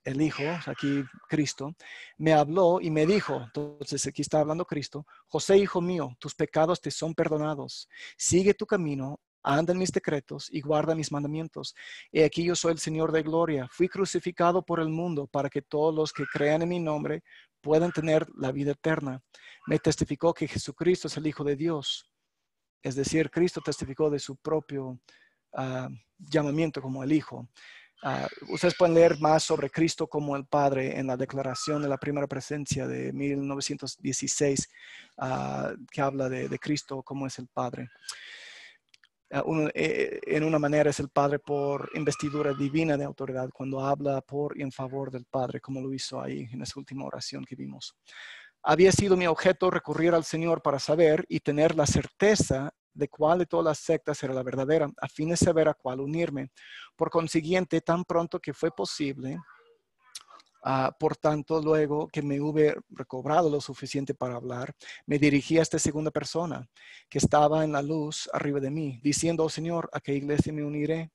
el Hijo, aquí Cristo, me habló y me dijo, entonces aquí está hablando Cristo, José, hijo mío, tus pecados te son perdonados. Sigue tu camino, anda en mis decretos y guarda mis mandamientos. He aquí yo soy el Señor de gloria. Fui crucificado por el mundo para que todos los que crean en mi nombre puedan tener la vida eterna. Me testificó que Jesucristo es el Hijo de Dios. Es decir, Cristo testificó de su propio llamamiento como el Hijo. Ustedes pueden leer más sobre Cristo como el Padre en la declaración de la primera presencia de 1916, que habla de Cristo como es el Padre. En una manera es el Padre por investidura divina de autoridad, cuando habla por y en favor del Padre, como lo hizo ahí en esa última oración que vimos. Había sido mi objeto recurrir al Señor para saber y tener la certeza de cuál de todas las sectas era la verdadera, a fin de saber a cuál unirme. Por consiguiente, tan pronto que fue posible, por tanto, luego que me hube recobrado lo suficiente para hablar, me dirigí a esta segunda persona que estaba en la luz arriba de mí, diciendo, oh Señor, ¿a qué iglesia me uniré?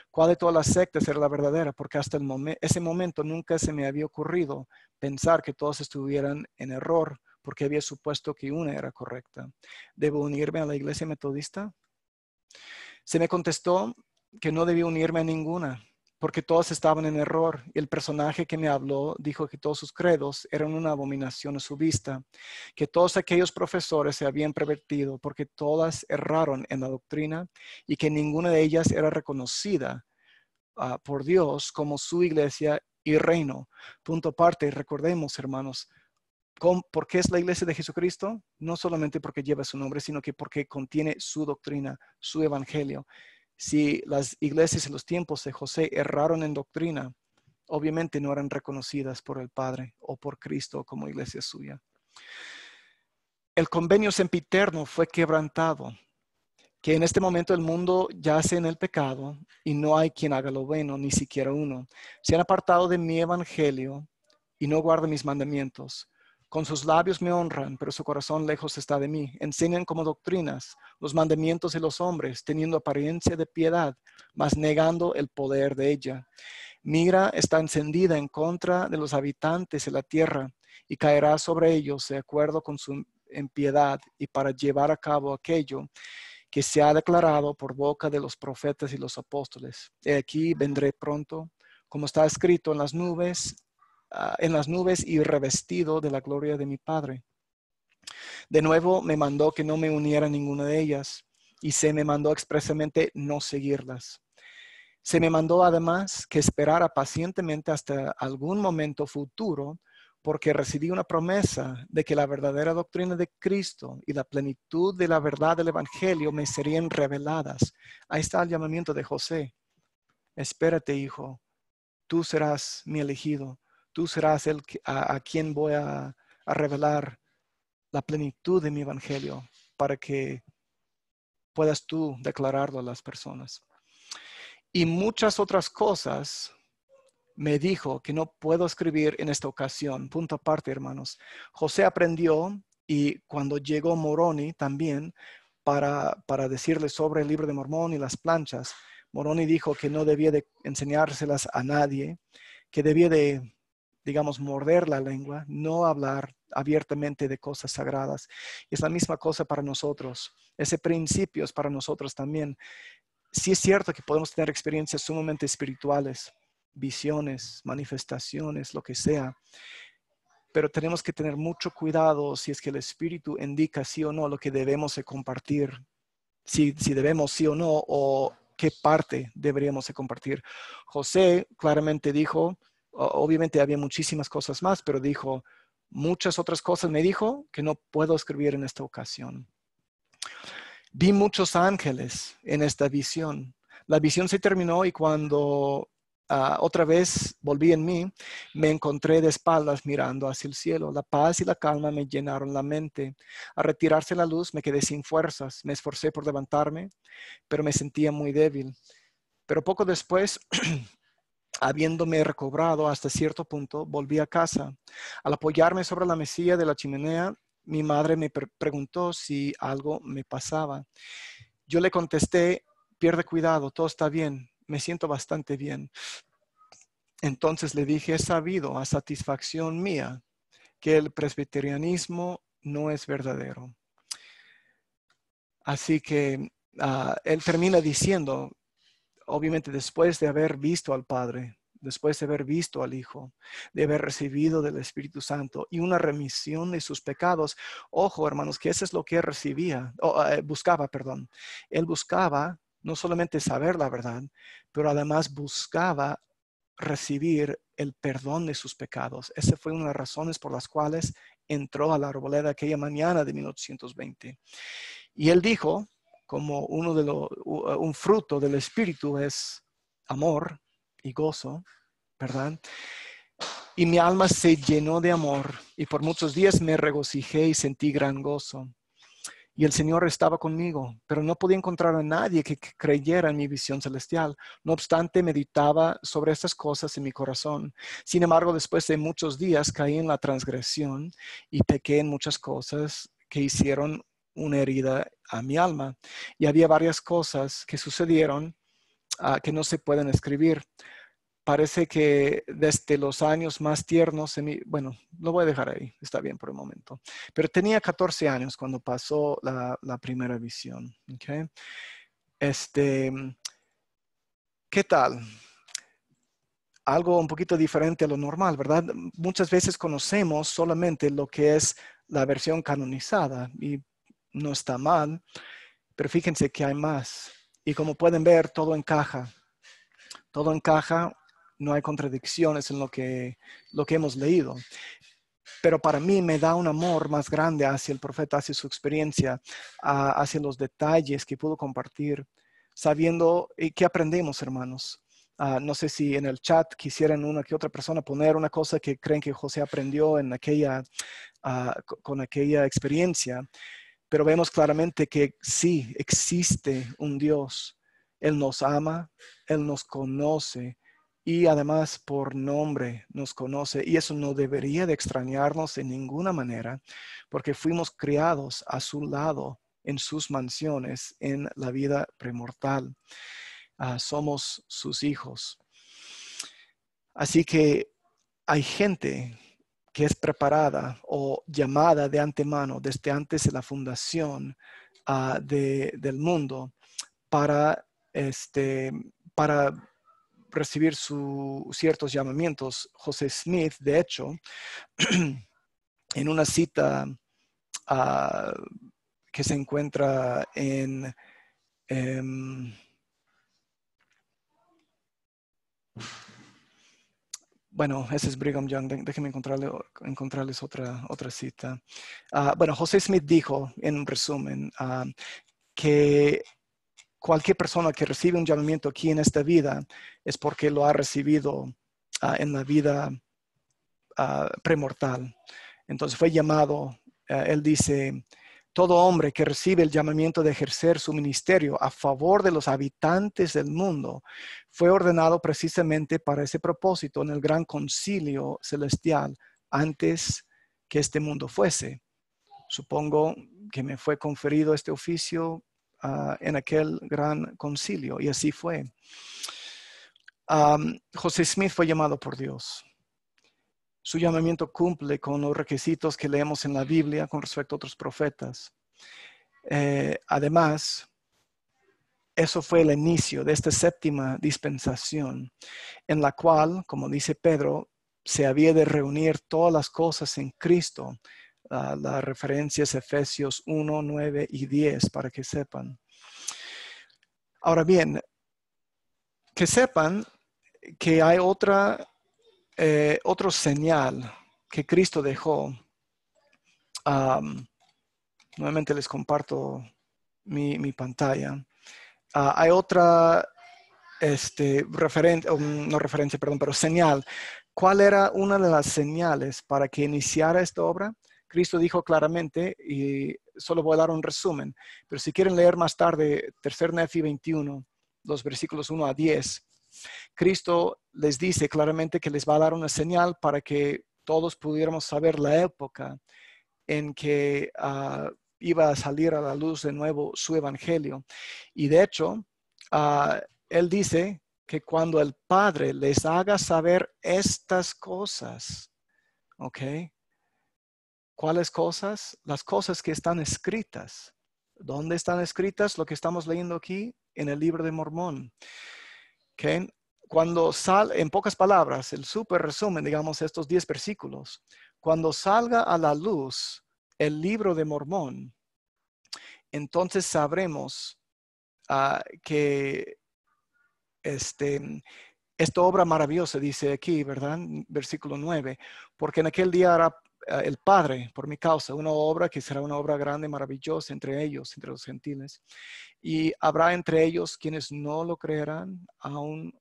¿Cuál de todas las sectas era la verdadera? Porque hasta ese momento nunca se me había ocurrido pensar que todos estuvieran en error, porque había supuesto que una era correcta. ¿Debo unirme a la iglesia metodista? Se me contestó que no debía unirme a ninguna, porque todos estaban en error. Y el personaje que me habló dijo que todos sus credos eran una abominación a su vista, que todos aquellos profesores se habían pervertido porque todas erraron en la doctrina y que ninguna de ellas era reconocida por Dios como su iglesia y reino. Punto aparte, recordemos, hermanos, ¿por qué es la iglesia de Jesucristo? No solamente porque lleva su nombre, sino que porque contiene su doctrina, su evangelio. Si las iglesias en los tiempos de José erraron en doctrina, obviamente no eran reconocidas por el Padre o por Cristo como iglesia suya. El convenio sempiterno fue quebrantado, que en este momento el mundo yace en el pecado y no hay quien haga lo bueno, ni siquiera uno. Se han apartado de mi evangelio y no guardan mis mandamientos. Con sus labios me honran, pero su corazón lejos está de mí. Enseñan como doctrinas los mandamientos de los hombres, teniendo apariencia de piedad, mas negando el poder de ella. Mi ira está encendida en contra de los habitantes de la tierra y caerá sobre ellos de acuerdo con su impiedad y para llevar a cabo aquello que se ha declarado por boca de los profetas y los apóstoles. He aquí vendré pronto, como está escrito en las nubes y revestido de la gloria de mi Padre. De nuevo me mandó que no me uniera a ninguna de ellas y se me mandó expresamente no seguirlas. Se me mandó además que esperara pacientemente hasta algún momento futuro, porque recibí una promesa de que la verdadera doctrina de Cristo y la plenitud de la verdad del Evangelio me serían reveladas. Ahí está el llamamiento de José. Espérate, hijo, tú serás mi elegido, tú serás el a quien voy a revelar la plenitud de mi Evangelio para que puedas tú declararlo a las personas. Y muchas otras cosas me dijo que no puedo escribir en esta ocasión. Punto aparte, hermanos. José aprendió y cuando llegó Moroni también para decirle sobre el libro de Mormón y las planchas, Moroni dijo que no debía de enseñárselas a nadie, que debía de, digamos, morder la lengua, no hablar abiertamente de cosas sagradas. Y es la misma cosa para nosotros. Ese principio es para nosotros también. Sí es cierto que podemos tener experiencias sumamente espirituales, visiones, manifestaciones, lo que sea, pero tenemos que tener mucho cuidado si es que el Espíritu indica sí o no lo que debemos de compartir, si debemos sí o no, o qué parte deberíamos de compartir. José claramente dijo, obviamente había muchísimas cosas más, pero dijo, muchas otras cosas me dijo que no puedo escribir en esta ocasión. Vi muchos ángeles en esta visión. La visión se terminó y cuando otra vez volví en mí, me encontré de espaldas mirando hacia el cielo. La paz y la calma me llenaron la mente. Al retirarse la luz me quedé sin fuerzas. Me esforcé por levantarme, pero me sentía muy débil. Pero poco después, habiéndome recobrado hasta cierto punto, volví a casa. Al apoyarme sobre la mesilla de la chimenea, mi madre me preguntó si algo me pasaba. Yo le contesté, pierde cuidado, todo está bien, me siento bastante bien. Entonces le dije, he sabido a satisfacción mía que el presbiterianismo no es verdadero. Así que él termina diciendo, obviamente después de haber visto al Padre, después de haber visto al Hijo, de haber recibido del Espíritu Santo y una remisión de sus pecados. Ojo, hermanos, que eso es lo que él buscaba. Él buscaba no solamente saber la verdad, pero además buscaba recibir el perdón de sus pecados. Esa fue una de las razones por las cuales entró a la arboleda aquella mañana de 1820. Y él dijo, como un fruto del Espíritu es amor y gozo, ¿verdad? Y mi alma se llenó de amor y por muchos días me regocijé y sentí gran gozo. Y el Señor estaba conmigo, pero no podía encontrar a nadie que creyera en mi visión celestial. No obstante, meditaba sobre estas cosas en mi corazón. Sin embargo, después de muchos días caí en la transgresión y pequé en muchas cosas que hicieron una herida a mi alma. Y había varias cosas que sucedieron que no se pueden escribir. Parece que desde los años más tiernos, bueno, lo voy a dejar ahí, está bien por el momento. Pero tenía 14 años cuando pasó la primera visión. ¿Okay? ¿Qué tal? algo un poquito diferente a lo normal, ¿verdad? Muchas veces conocemos solamente lo que es la versión canonizada y no está mal, pero fíjense que hay más. Y como pueden ver, todo encaja, no hay contradicciones en lo que hemos leído. Pero para mí me da un amor más grande hacia el profeta, hacia su experiencia, hacia los detalles que pudo compartir, sabiendo qué aprendemos, hermanos. No sé si en el chat quisieran una que otra persona poner una cosa que creen que José aprendió en con aquella experiencia, pero vemos claramente que sí, existe un Dios. Él nos ama, Él nos conoce y además por nombre nos conoce. Y eso no debería de extrañarnos en ninguna manera, porque fuimos criados a su lado en sus mansiones en la vida premortal. Somos sus hijos. Así que hay gente que es preparada o llamada de antemano desde antes de la fundación del mundo para, para recibir ciertos llamamientos. José Smith, de hecho, en una cita que se encuentra en bueno, ese es Brigham Young. Déjenme encontrarles otra cita. Bueno, José Smith dijo, en resumen, que cualquier persona que recibe un llamamiento aquí en esta vida es porque lo ha recibido en la vida premortal. Entonces fue llamado, él dice, todo hombre que recibe el llamamiento de ejercer su ministerio a favor de los habitantes del mundo fue ordenado precisamente para ese propósito en el gran concilio celestial antes que este mundo fuese. Supongo que me fue conferido este oficio en aquel gran concilio y así fue. José Smith fue llamado por Dios. Su llamamiento cumple con los requisitos que leemos en la Biblia con respecto a otros profetas. Además, eso fue el inicio de esta séptima dispensación, en la cual, como dice Pedro, se había de reunir todas las cosas en Cristo. La referencia es Efesios 1, 9 y 10, para que sepan. Ahora bien, que sepan que hay otro señal que Cristo dejó. Nuevamente les comparto mi pantalla. Hay otra pero señal. ¿Cuál era una de las señales para que iniciara esta obra? Cristo dijo claramente, y solo voy a dar un resumen, pero si quieren leer más tarde, 3 Nefi 21, los versículos 1 a 10, Cristo les dice claramente que les va a dar una señal para que todos pudiéramos saber la época en que iba a salir a la luz de nuevo su evangelio. Y de hecho, él dice que cuando el Padre les haga saber estas cosas, ¿ok? ¿Cuáles cosas? Las cosas que están escritas. ¿Dónde están escritas? Lo que estamos leyendo aquí en el libro de Mormón. ¿Ok? Cuando en pocas palabras, el súper resumen, digamos, estos 10 versículos, cuando salga a la luz el libro de Mormón, entonces sabremos que esta obra maravillosa, dice aquí, ¿verdad? Versículo 9, porque en aquel día hará el Padre, por mi causa, una obra que será una obra grande, maravillosa entre ellos, entre los gentiles. Y habrá entre ellos quienes no lo creerán, aun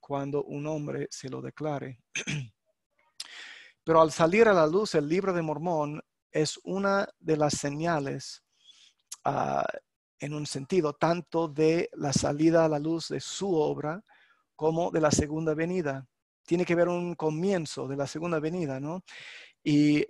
cuando un hombre se lo declare. Pero al salir a la luz el libro de Mormón es una de las señales en un sentido, tanto de la salida a la luz de su obra como de la segunda venida. Tiene que ver un comienzo de la segunda venida, ¿no? Y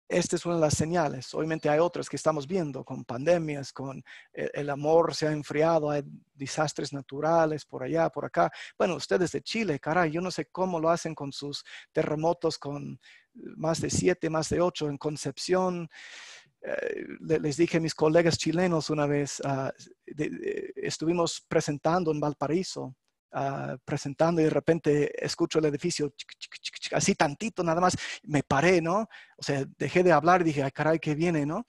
esta es una de las señales. Obviamente hay otras que estamos viendo, con pandemias, con el amor se ha enfriado, hay desastres naturales por allá, por acá. Bueno, ustedes de Chile, caray, yo no sé cómo lo hacen con sus terremotos con más de 7, más de 8 en Concepción. Les dije a mis colegas chilenos una vez, estuvimos presentando en Valparaíso presentando y de repente escucho el edificio así tantito nada más. Me paré, ¿no? O sea, dejé de hablar y dije, ay, caray, ¿qué viene, no?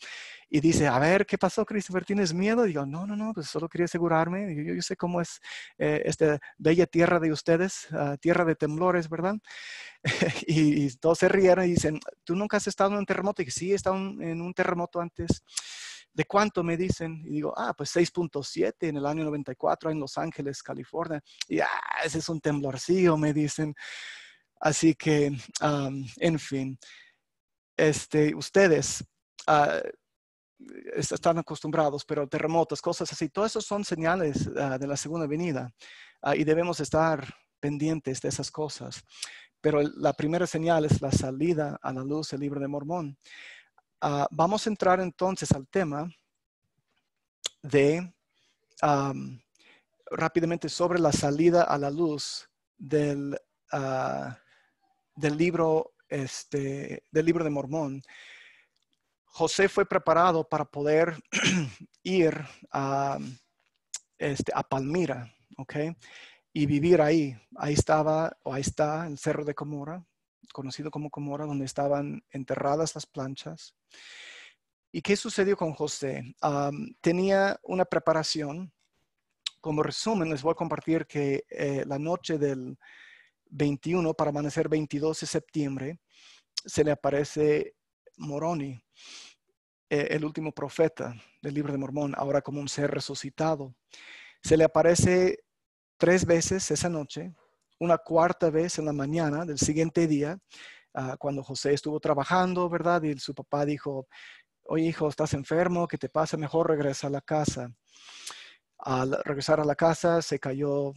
Y dice, a ver, ¿qué pasó, Christopher? ¿Tienes miedo? Digo, no, pues solo quería asegurarme. Digo, yo sé cómo es esta bella tierra de ustedes, tierra de temblores, ¿verdad? y todos se rieron y dicen, ¿tú nunca has estado en un terremoto? Y dije, sí, he estado en un terremoto antes. ¿De cuánto? Me dicen. Y digo, pues 6.7 en el año 94 en Los Ángeles, California. Y ese es un temblorcillo, me dicen. Así que, en fin, ustedes están acostumbrados, pero terremotos, cosas así, todo eso son señales de la segunda venida y debemos estar pendientes de esas cosas. Pero la primera señal es la salida a la luz del libro de Mormón. Vamos a entrar entonces al tema de rápidamente sobre la salida a la luz del libro de Mormón. José fue preparado para poder ir a Palmira, ¿ok? Y vivir ahí. Ahí estaba, o ahí está, el Cerro de Comora, conocido como Comora, donde estaban enterradas las planchas. ¿Y qué sucedió con José? Tenía una preparación. Como resumen, les voy a compartir que la noche del 21 para amanecer 22 de septiembre, se le aparece Moroni, el último profeta del libro de Mormón, ahora como un ser resucitado. Se le aparece 3 veces esa noche, una cuarta vez en la mañana del siguiente día, cuando José estuvo trabajando, ¿verdad? Y su papá dijo, oye hijo, estás enfermo, ¿qué te pasa? Mejor regresa a la casa. Al regresar a la casa se cayó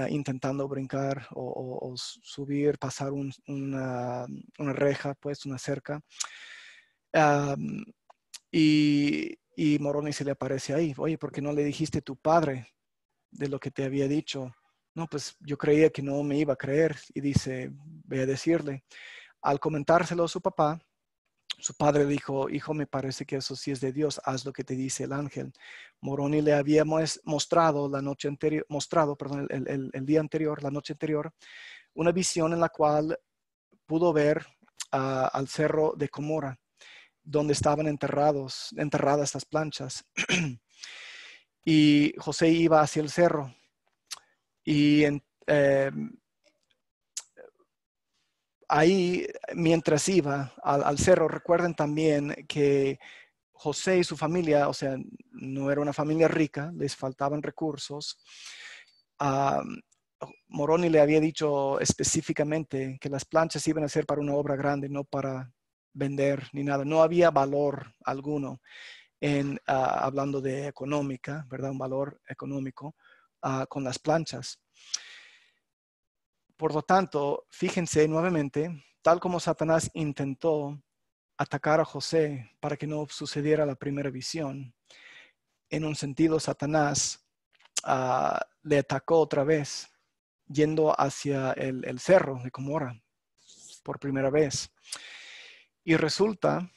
intentando brincar o subir, pasar una reja, pues una cerca. Y Moroni se le aparece ahí. Oye, ¿por qué no le dijiste a tu padre de lo que te había dicho? No, pues yo creía que no me iba a creer. Y dice, ve a decirle. Al comentárselo a su papá, su padre dijo, hijo, me parece que eso sí es de Dios, haz lo que te dice el ángel. Moroni le había mostrado la noche anterior, el día anterior, la noche anterior, una visión en la cual pudo ver al cerro de Comora, donde estaban enterradas las planchas. Y José iba hacia el cerro. Y ahí, mientras iba al cerro, recuerden también que José y su familia, o sea, no era una familia rica, les faltaban recursos. Moroni le había dicho específicamente que las planchas iban a ser para una obra grande, no para vender ni nada. No había valor alguno hablando de económica, ¿verdad? Un valor económico con las planchas. Por lo tanto, fíjense nuevamente, tal como Satanás intentó atacar a José para que no sucediera la primera visión, en un sentido Satanás le atacó otra vez, yendo hacia el cerro de Comora por primera vez. Y resulta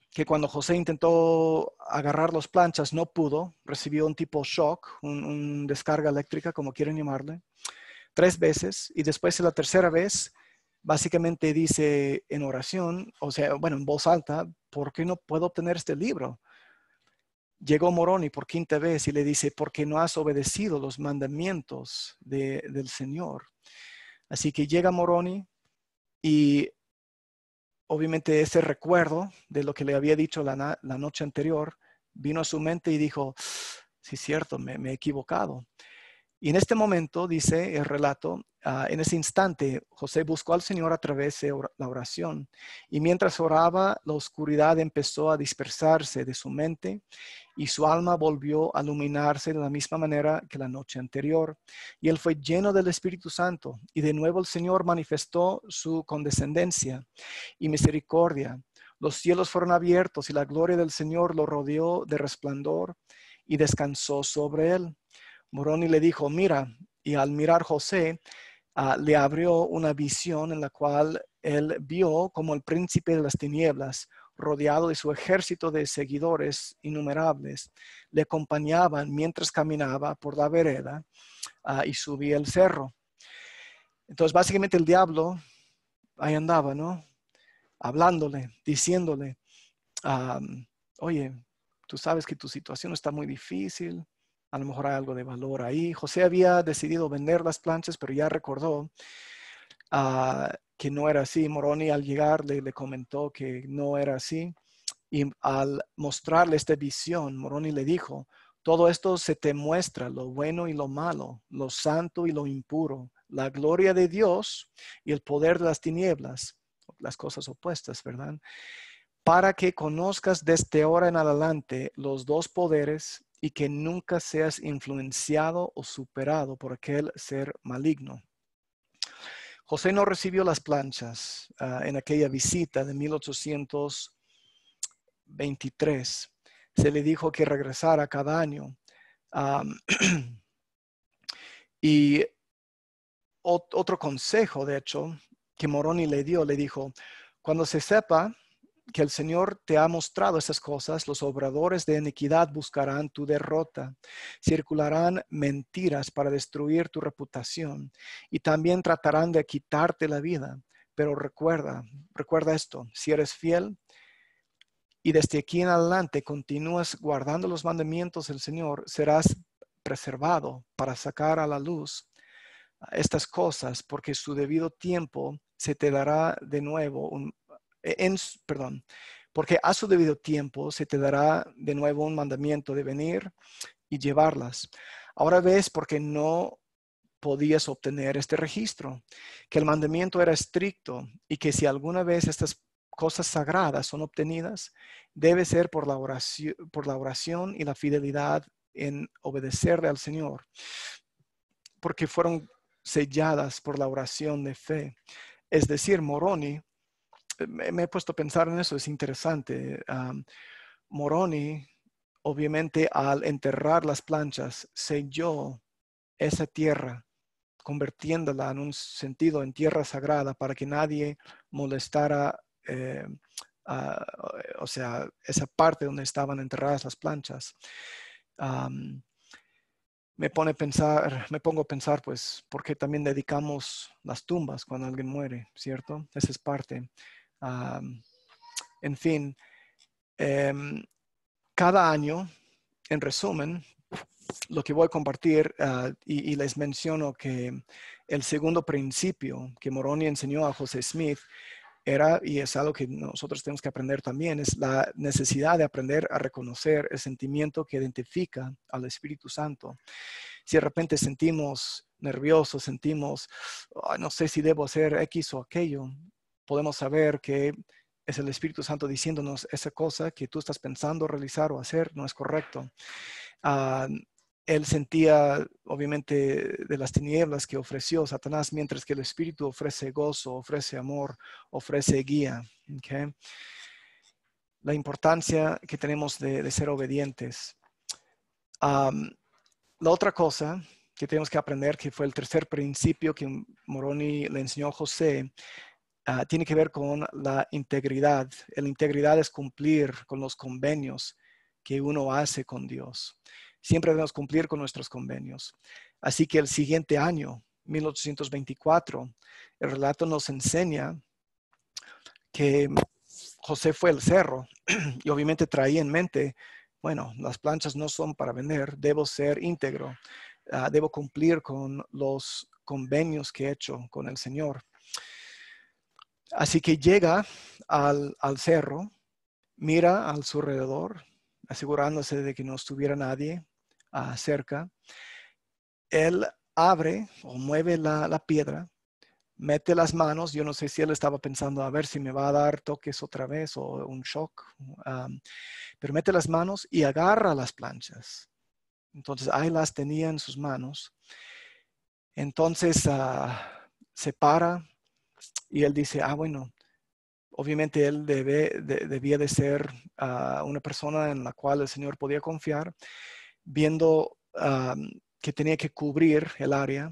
que cuando José intentó agarrar las planchas, no pudo, recibió un tipo shock, un descarga eléctrica, como quieren llamarle, 3 veces, y después de la tercera vez, básicamente dice en oración, o sea, bueno, en voz alta, ¿por qué no puedo obtener este libro? Llegó Moroni por 5ª vez y le dice, porque no has obedecido los mandamientos del Señor. Así que llega Moroni y obviamente ese recuerdo de lo que le había dicho la noche anterior vino a su mente y dijo, sí, es cierto, me he equivocado. Y en este momento, dice el relato, en ese instante, José buscó al Señor a través de la oración. Y mientras oraba, la oscuridad empezó a dispersarse de su mente y su alma volvió a iluminarse de la misma manera que la noche anterior. Y él fue lleno del Espíritu Santo. Y de nuevo el Señor manifestó su condescendencia y misericordia. Los cielos fueron abiertos y la gloria del Señor lo rodeó de resplandor y descansó sobre él. Moroni le dijo, mira, y al mirar José, le abrió una visión en la cual él vio como el príncipe de las tinieblas, rodeado de su ejército de seguidores innumerables, le acompañaban mientras caminaba por la vereda y subía el cerro. Entonces, básicamente el diablo ahí andaba, ¿no? Hablándole, diciéndole, oye, tú sabes que tu situación está muy difícil, a lo mejor hay algo de valor ahí. José había decidido vender las planchas, pero ya recordó que no era así. Moroni al llegar le comentó que no era así. Y al mostrarle esta visión, Moroni le dijo, todo esto se te muestra, lo bueno y lo malo, lo santo y lo impuro, la gloria de Dios y el poder de las tinieblas, las cosas opuestas, ¿verdad? Para que conozcas desde ahora en adelante los dos poderes y que nunca seas influenciado o superado por aquel ser maligno. José no recibió las planchas en aquella visita de 1823. Se le dijo que regresara cada año. Y otro consejo, de hecho, que Moroni le dio, le dijo, cuando se sepa que el Señor te ha mostrado esas cosas, los obradores de iniquidad buscarán tu derrota, circularán mentiras para destruir tu reputación y también tratarán de quitarte la vida. Pero recuerda esto, si eres fiel y desde aquí en adelante continúas guardando los mandamientos del Señor, serás preservado para sacar a la luz estas cosas, porque su debido tiempo se te dará de nuevo porque a su debido tiempo se te dará de nuevo un mandamiento de venir y llevarlas. Ahora ves por qué no podías obtener este registro, que el mandamiento era estricto y que si alguna vez estas cosas sagradas son obtenidas, debe ser por la oración y la fidelidad en obedecerle al Señor, porque fueron selladas por la oración de fe. Es decir, Moroni, me he puesto a pensar en eso, es interesante. Moroni, obviamente, al enterrar las planchas, selló esa tierra, convirtiéndola en un sentido en tierra sagrada para que nadie molestara, o sea, esa parte donde estaban enterradas las planchas. Me pongo a pensar, pues, ¿por qué también dedicamos las tumbas cuando alguien muere, cierto? Esa es parte. En fin, cada año, en resumen, lo que voy a compartir y les menciono que el segundo principio que Moroni enseñó a José Smith era, y es algo que nosotros tenemos que aprender también, es la necesidad de aprender a reconocer el sentimiento que identifica al Espíritu Santo. Si de repente sentimos nerviosos, sentimos, no sé si debo hacer X o aquello, podemos saber que es el Espíritu Santo diciéndonos esa cosa que tú estás pensando realizar o hacer no es correcto. Él sentía, obviamente, de las tinieblas que ofreció Satanás, mientras que el Espíritu ofrece gozo, ofrece amor, ofrece guía. ¿Okay? La importancia que tenemos de ser obedientes. La otra cosa que tenemos que aprender, que fue el tercer principio que Moroni le enseñó a José, tiene que ver con la integridad. La integridad es cumplir con los convenios que uno hace con Dios. Siempre debemos cumplir con nuestros convenios. Así que el siguiente año, 1824, el relato nos enseña que José fue al cerro y obviamente traía en mente, bueno, las planchas no son para vender, debo ser íntegro, debo cumplir con los convenios que he hecho con el Señor. Así que llega al cerro, mira a su alrededor, asegurándose de que no estuviera nadie cerca. Él abre o mueve la piedra, mete las manos. Yo no sé si él estaba pensando a ver si me va a dar toques otra vez o un shock, pero mete las manos y agarra las planchas. Entonces ahí las tenía en sus manos. Entonces se para y él dice, bueno, obviamente él debía de ser una persona en la cual el Señor podía confiar, viendo que tenía que cubrir el área.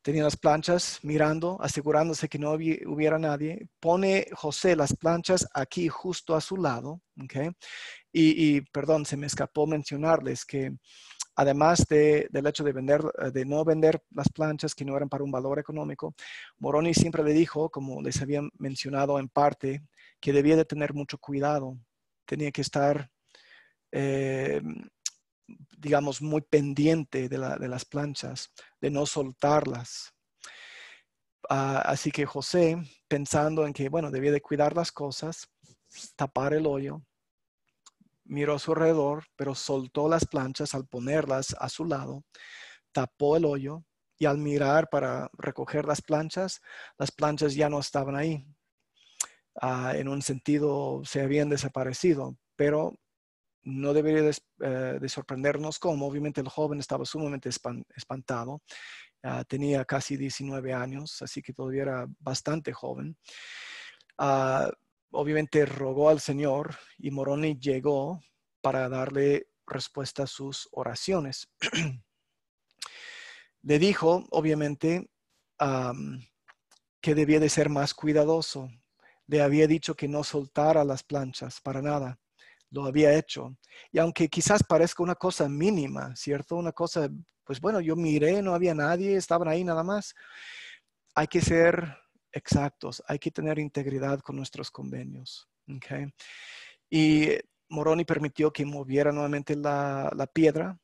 tenía las planchas mirando, asegurándose que no hubiera nadie. Pone José las planchas aquí justo a su lado. ¿Okay? Perdón, se me escapó mencionarles que además del hecho de no vender las planchas que no eran para un valor económico, Moroni siempre le dijo, como les había mencionado en parte, que debía de tener mucho cuidado. Tenía que estar, digamos, muy pendiente de las planchas, de no soltarlas. Así que José, pensando en que, bueno, debía de cuidar las cosas, tapar el hoyo, miró a su alrededor, pero soltó las planchas al ponerlas a su lado, tapó el hoyo y al mirar para recoger las planchas ya no estaban ahí. En un sentido, se habían desaparecido, pero no debería de sorprendernos cómo. Obviamente el joven estaba sumamente espantado. Tenía casi 19 años, así que todavía era bastante joven. Obviamente rogó al Señor y Moroni llegó para darle respuesta a sus oraciones. Le dijo, obviamente, que debía de ser más cuidadoso. Le había dicho que no soltara las planchas para nada. Lo había hecho. Y aunque quizás parezca una cosa mínima, ¿cierto? Una cosa, pues bueno, yo miré, no había nadie, estaban ahí nada más. Hay que ser exactos, hay que tener integridad con nuestros convenios. ¿Okay? Y Moroni permitió que moviera nuevamente la piedra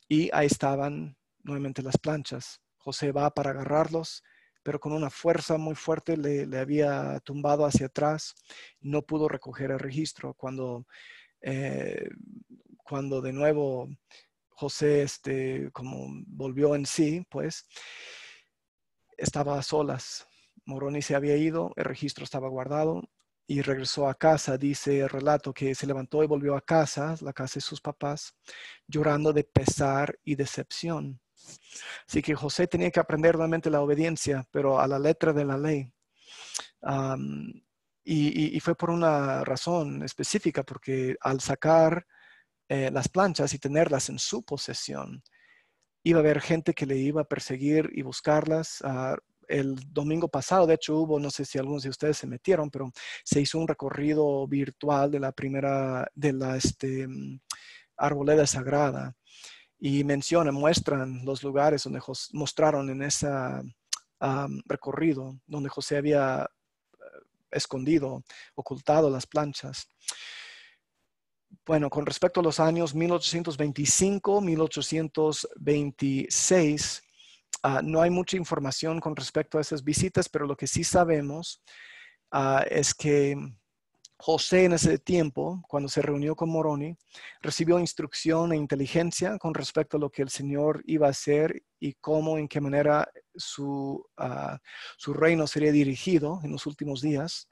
y ahí estaban nuevamente las planchas. José va para agarrarlos, pero con una fuerza muy fuerte le había tumbado hacia atrás. No pudo recoger el registro. Eh, cuando de nuevo José como volvió en sí, pues estaba a solas. Moroni se había ido, el registro estaba guardado y regresó a casa. Dice el relato que se levantó y volvió a casa, la casa de sus papás, llorando de pesar y decepción. Así que José tenía que aprender nuevamente la obediencia, pero a la letra de la ley. Um, y fue por una razón específica, porque al sacar las planchas y tenerlas en su posesión, iba a haber gente que le iba a perseguir y buscarlas. El domingo pasado, de hecho, no sé si algunos de ustedes se metieron, pero se hizo un recorrido virtual de la primera, de la arboleda sagrada. Y muestran los lugares donde mostraron en ese recorrido, donde José había escondido, ocultado las planchas. Bueno, con respecto a los años 1825, 1826, no hay mucha información con respecto a esas visitas, pero lo que sí sabemos es que José en ese tiempo, cuando se reunió con Moroni, recibió instrucción e inteligencia con respecto a lo que el Señor iba a hacer y cómo, en qué manera su reino sería dirigido en los últimos días.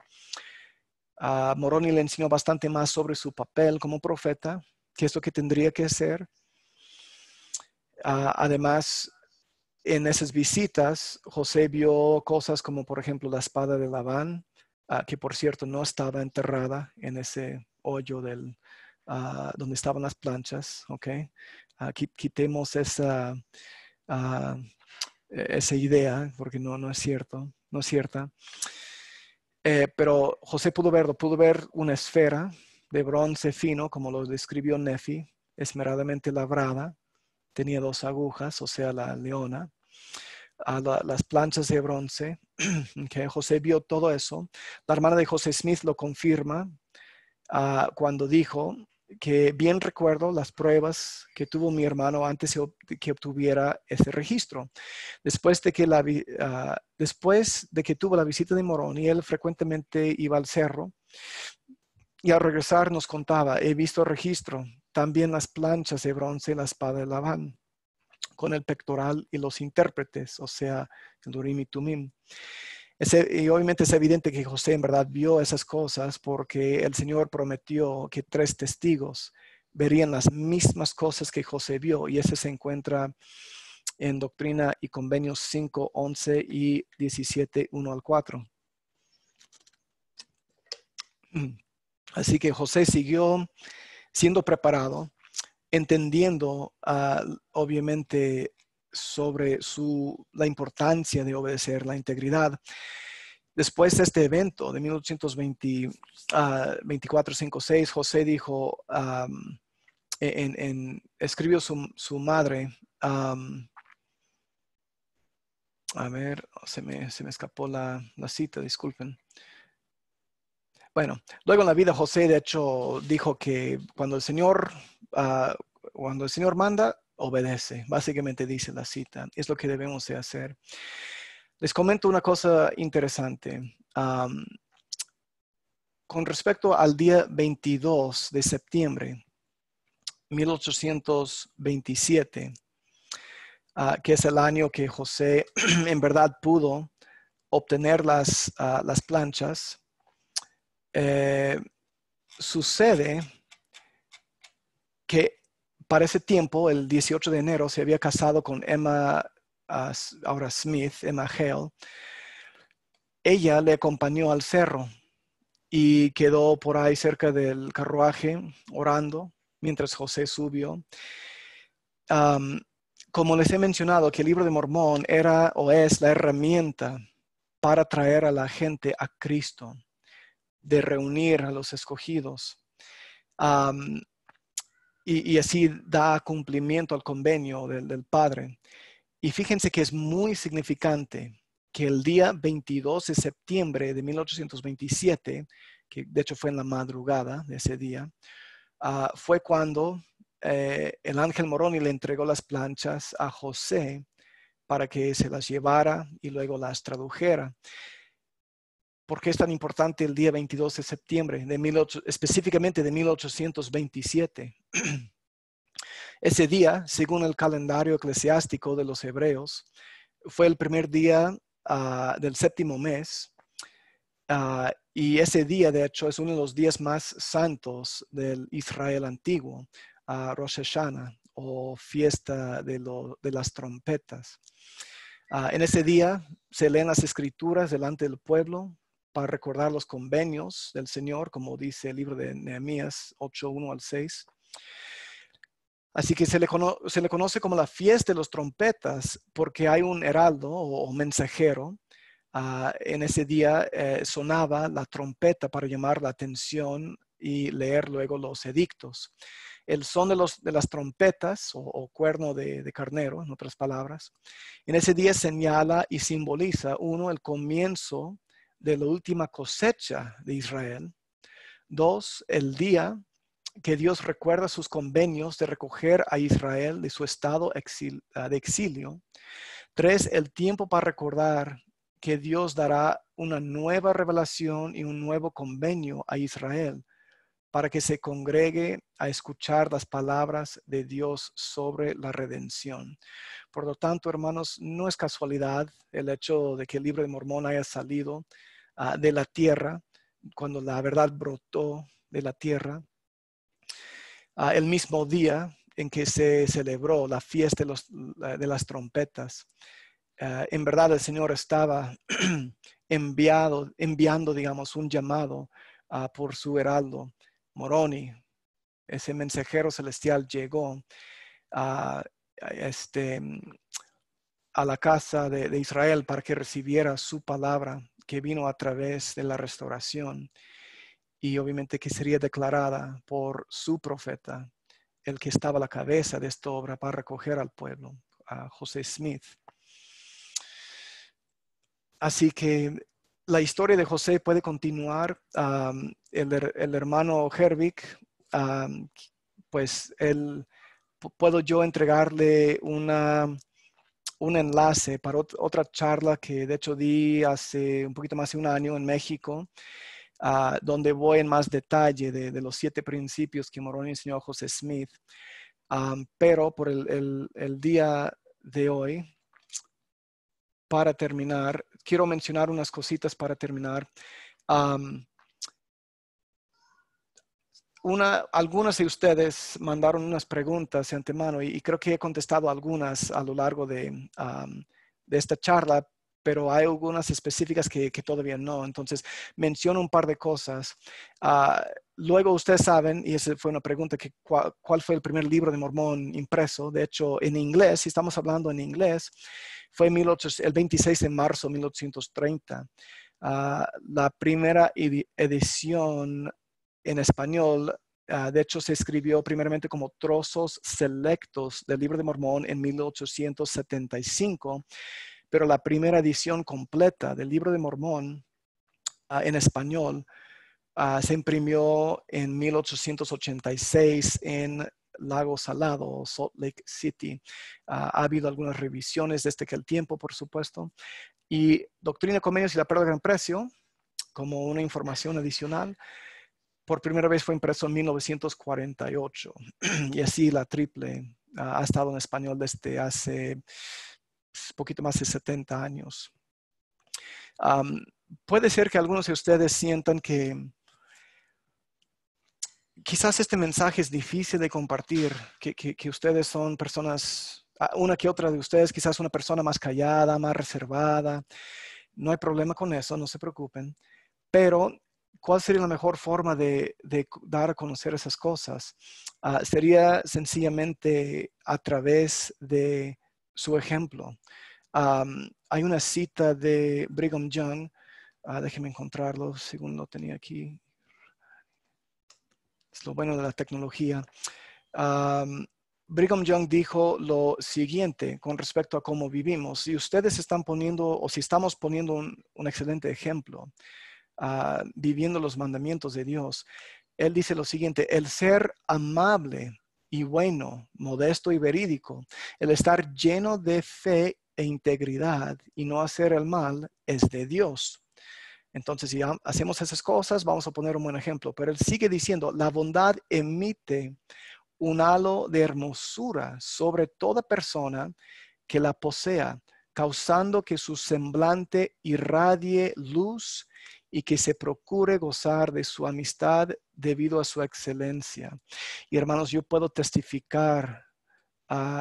Moroni le enseñó bastante más sobre su papel como profeta, qué es lo que tendría que hacer. Además, en esas visitas, José vio cosas como, por ejemplo, la espada de Labán, que por cierto no estaba enterrada en ese hoyo donde estaban las planchas. ¿Okay? Quitemos esa idea, porque no es cierto, no es cierta. Pero José pudo ver una esfera de bronce fino, como lo describió Nefi, esmeradamente labrada. Tenía 2 agujas, o sea, la leona. Las planchas de bronce. Okay. José vio todo eso. La hermana de José Smith lo confirma cuando dijo que bien recuerdo las pruebas que tuvo mi hermano antes de que obtuviera ese registro. Después de que tuvo la visita de Moroni, él frecuentemente iba al cerro y al regresar nos contaba: he visto el registro, también las planchas de bronce y la espada de Labán, con el pectoral y los intérpretes, o sea, el Urim y Tumim. Y obviamente es evidente que José en verdad vio esas cosas, porque el Señor prometió que 3 testigos verían las mismas cosas que José vio, y ese se encuentra en Doctrina y Convenios 5, 11 y 17, 1 al 4. Así que José siguió siendo preparado, entendiendo obviamente sobre la importancia de obedecer, la integridad. Después de este evento de 1824-56, José dijo, escribió su madre, a ver, se me escapó la cita, disculpen. Bueno, luego en la vida José, de hecho, dijo que cuando el Señor manda, obedece. Básicamente dice la cita. Es lo que debemos de hacer. Les comento una cosa interesante. Con respecto al día 22 de septiembre, 1827, que es el año que José en verdad pudo obtener las planchas, sucede que para ese tiempo, el 18 de enero, se había casado con Emma, ahora Smith, Emma Hale. Ella le acompañó al cerro y quedó por ahí cerca del carruaje orando mientras José subió. Como les he mencionado, que el libro de Mormón era o es la herramienta para traer a la gente a Cristo, de reunir a los escogidos. Y así da cumplimiento al convenio del Padre. Y fíjense que es muy significante que el día 22 de septiembre de 1827, que de hecho fue en la madrugada de ese día, fue cuando el ángel Moroni le entregó las planchas a José para que se las llevara y luego las tradujera. ¿Por qué es tan importante el día 22 de septiembre, específicamente de 1827? Ese día, según el calendario eclesiástico de los hebreos, fue el primer día del séptimo mes. Y ese día, de hecho, es uno de los días más santos del Israel antiguo, Rosh Hashanah, o fiesta de las trompetas. En ese día se leen las escrituras delante del pueblo para recordar los convenios del Señor, como dice el libro de Nehemías 8:1 al 6. Así que se le conoce como la fiesta de los trompetas porque hay un heraldo o mensajero. En ese día sonaba la trompeta para llamar la atención y leer luego los edictos. El son de las trompetas o cuerno de carnero, en otras palabras, en ese día señala y simboliza, uno, el comienzo de la última cosecha de Israel. Dos, el día que Dios recuerda sus convenios de recoger a Israel de su estado de exilio. Tres, el tiempo para recordar que Dios dará una nueva revelación y un nuevo convenio a Israel para que se congregue a escuchar las palabras de Dios sobre la redención. Por lo tanto, hermanos, no es casualidad el hecho de que el libro de Mormón haya salido de la tierra, cuando la verdad brotó de la tierra, el mismo día en que se celebró la fiesta de las trompetas. En verdad el Señor estaba enviando, digamos, un llamado por su heraldo, Moroni. Ese mensajero celestial llegó a la casa de Israel para que recibiera su palabra que vino a través de la restauración y obviamente que sería declarada por su profeta, el que estaba a la cabeza de esta obra para recoger al pueblo, a José Smith. Así que la historia de José puede continuar. El hermano Hervik, pues puedo yo entregarle un enlace para otra charla que de hecho di hace un poquito más de un año en México, donde voy en más detalle de los 7 principios que Moroni enseñó a José Smith. Pero por el día de hoy, para terminar, quiero mencionar unas cositas para terminar. Algunos de ustedes mandaron unas preguntas de antemano y creo que he contestado algunas a lo largo de esta charla, pero hay algunas específicas que todavía no. Entonces, menciono un par de cosas. Uh, Luego ustedes saben, y esa fue una pregunta, que ¿cuál fue el primer libro de Mormón impreso? De hecho, en inglés, si estamos hablando en inglés, fue el 26 de marzo de 1830. La primera edición en español, de hecho, se escribió primeramente como trozos selectos del libro de Mormón en 1875, pero la primera edición completa del libro de Mormón en español se imprimió en 1886 en Lago Salado, Salt Lake City. Ha habido algunas revisiones desde aquel tiempo, por supuesto. Y Doctrina, Convenios y la Perla de Gran Precio, como una información adicional, por primera vez fue impreso en 1948. Y así la triple ha estado en español desde hace poquito más de 70 años. Puede ser que algunos de ustedes sientan que quizás este mensaje es difícil de compartir, que ustedes son personas, una que otra de ustedes quizás una persona más callada, más reservada. No hay problema con eso, no se preocupen. Pero, ¿cuál sería la mejor forma de dar a conocer esas cosas? Sería sencillamente a través de su ejemplo. Hay una cita de Brigham Young, déjenme encontrarlo, según lo tenía aquí. Es lo bueno de la tecnología. Brigham Young dijo lo siguiente con respecto a cómo vivimos. Si ustedes están poniendo, o si estamos poniendo un excelente ejemplo, viviendo los mandamientos de Dios, él dice lo siguiente: el ser amable y bueno, modesto y verídico, el estar lleno de fe e integridad y no hacer el mal es de Dios. Entonces, si hacemos esas cosas, vamos a poner un buen ejemplo. Pero él sigue diciendo, la bondad emite un halo de hermosura sobre toda persona que la posea, causando que su semblante irradie luz y que se procure gozar de su amistad debido a su excelencia. Y hermanos, yo puedo testificar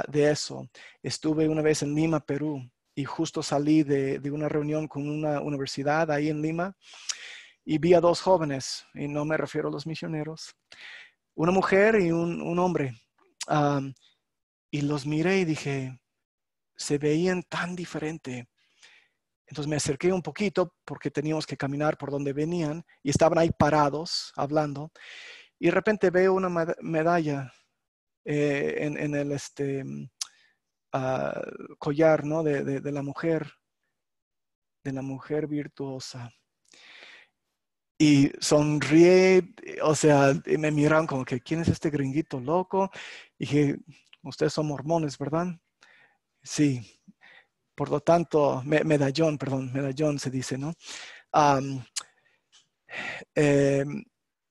de eso. Estuve una vez en Lima, Perú, y justo salí de una reunión con una universidad ahí en Lima y vi a dos jóvenes, y no me refiero a los misioneros, una mujer y un hombre. Y los miré y dije, se veían tan diferente. Entonces me acerqué un poquito porque teníamos que caminar por donde venían y estaban ahí parados hablando. Y de repente veo una medalla en el collar, ¿no? de la mujer virtuosa. Y sonríe, o sea, y me miran como que, ¿quién es este gringuito loco? Y dije, ustedes son mormones, ¿verdad? Sí. Por lo tanto, medallón se dice, ¿no? Um, eh,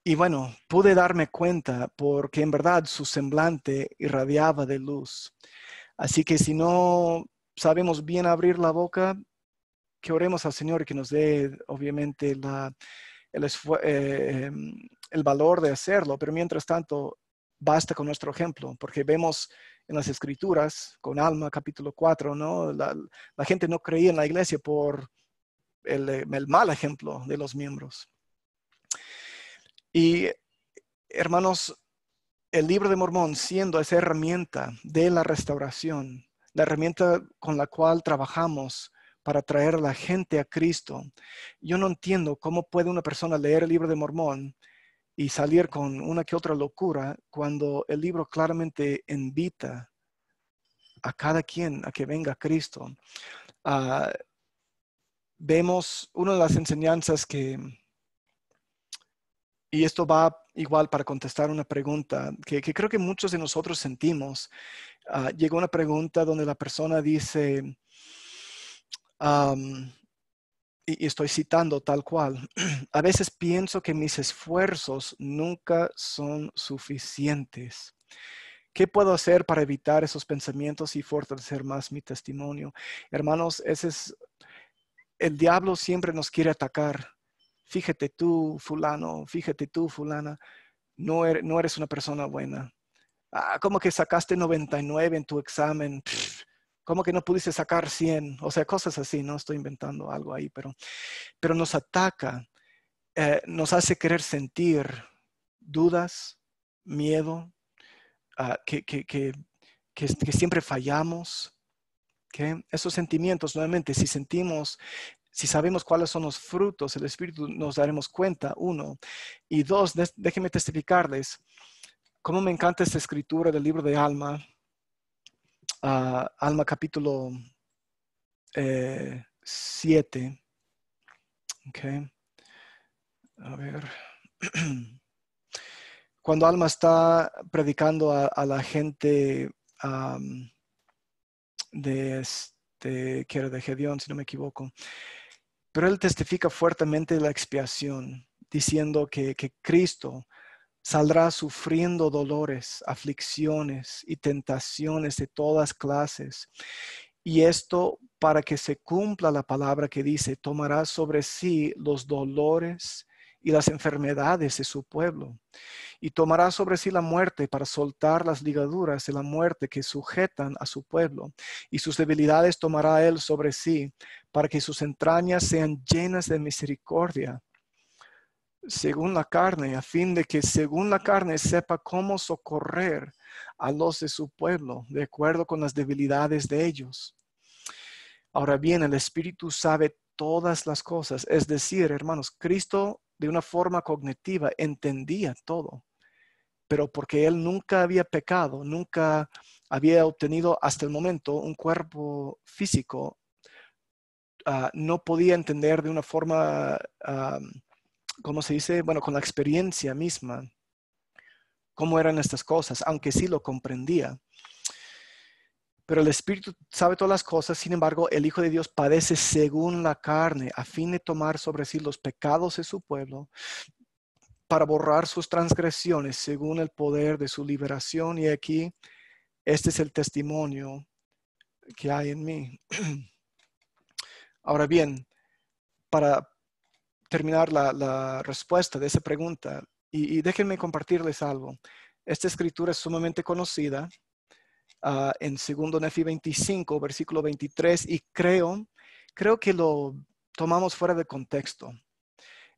y bueno, pude darme cuenta porque en verdad su semblante irradiaba de luz. Así que si no sabemos bien abrir la boca, que oremos al Señor y que nos dé, obviamente, el valor de hacerlo. Pero mientras tanto, basta con nuestro ejemplo, porque vemos en las Escrituras, con Alma, capítulo 4, ¿no? La gente no creía en la iglesia por el mal ejemplo de los miembros. Y, hermanos, el libro de Mormón, siendo esa herramienta de la restauración, la herramienta con la cual trabajamos para traer a la gente a Cristo, yo no entiendo cómo puede una persona leer el libro de Mormón y salir con una que otra locura cuando el libro claramente invita a cada quien a que venga a Cristo. Vemos una de las enseñanzas y esto va igual para contestar una pregunta que creo que muchos de nosotros sentimos. Llegó una pregunta donde la persona dice, y estoy citando tal cual, a veces pienso que mis esfuerzos nunca son suficientes. ¿Qué puedo hacer para evitar esos pensamientos y fortalecer más mi testimonio? Hermanos, el diablo siempre nos quiere atacar. Fíjate tú, fulano, fíjate tú, fulana, no eres una persona buena. ¿Cómo que sacaste 99 en tu examen? ¿Cómo que no pudiste sacar 100? O sea, cosas así, no estoy inventando algo ahí, pero nos ataca, nos hace querer sentir dudas, miedo, que siempre fallamos. ¿Okay? Esos sentimientos, nuevamente, si sabemos cuáles son los frutos del Espíritu, nos daremos cuenta, uno. Y dos, déjenme testificarles cómo me encanta esta escritura del libro de Alma, Alma capítulo 7. Okay. A ver. Cuando Alma está predicando a la gente que era de Gedeón, si no me equivoco, pero él testifica fuertemente de la expiación, diciendo que Cristo saldrá sufriendo dolores, aflicciones y tentaciones de todas clases. Y esto para que se cumpla la palabra que dice, tomará sobre sí los dolores y las enfermedades de su pueblo. Y tomará sobre sí la muerte para soltar las ligaduras de la muerte que sujetan a su pueblo. Y sus debilidades tomará él sobre sí para que sus entrañas sean llenas de misericordia según la carne, a fin de que según la carne sepa cómo socorrer a los de su pueblo, de acuerdo con las debilidades de ellos. Ahora bien, el Espíritu sabe todas las cosas, es decir, hermanos, Cristo de una forma cognitiva entendía todo, pero porque Él nunca había pecado, nunca había obtenido hasta el momento un cuerpo físico, no podía entender de una forma ¿cómo se dice? Bueno, con la experiencia misma, cómo eran estas cosas, aunque sí lo comprendía. Pero el Espíritu sabe todas las cosas, sin embargo, el Hijo de Dios padece según la carne, a fin de tomar sobre sí los pecados de su pueblo, para borrar sus transgresiones según el poder de su liberación. Y aquí, este es el testimonio que hay en mí. Ahora bien, para terminar la respuesta de esa pregunta, y déjenme compartirles algo. Esta escritura es sumamente conocida en 2 Nefi 25, versículo 23, y creo que lo tomamos fuera de contexto.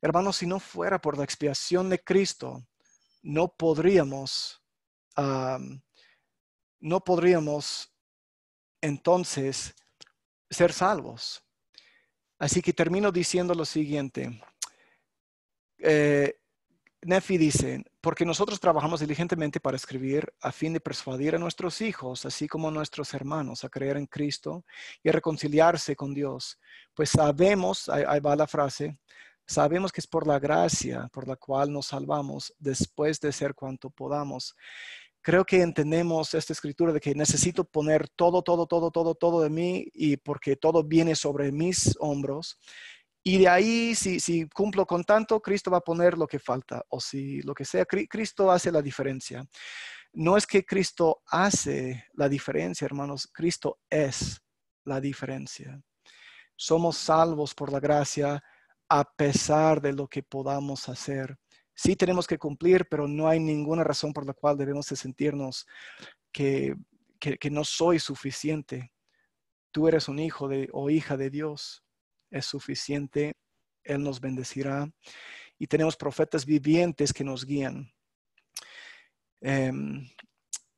Hermanos, si no fuera por la expiación de Cristo, no podríamos entonces ser salvos. Así que termino diciendo lo siguiente. Nefi dice, porque nosotros trabajamos diligentemente para escribir a fin de persuadir a nuestros hijos, así como a nuestros hermanos, a creer en Cristo y a reconciliarse con Dios. Pues sabemos, ahí va la frase, sabemos que es por la gracia por la cual nos salvamos después de ser cuanto podamos. Creo que entendemos esta escritura de que necesito poner todo de mí, y porque todo viene sobre mis hombros. Y de ahí, si cumplo con tanto, Cristo va a poner lo que falta. O si lo que sea, Cristo hace la diferencia. No es que Cristo hace la diferencia, hermanos. Cristo es la diferencia. Somos salvos por la gracia a pesar de lo que podamos hacer. Sí tenemos que cumplir, pero no hay ninguna razón por la cual debemos de sentirnos que no soy suficiente. Tú eres un hijo o hija de Dios. Es suficiente. Él nos bendecirá. Y tenemos profetas vivientes que nos guían.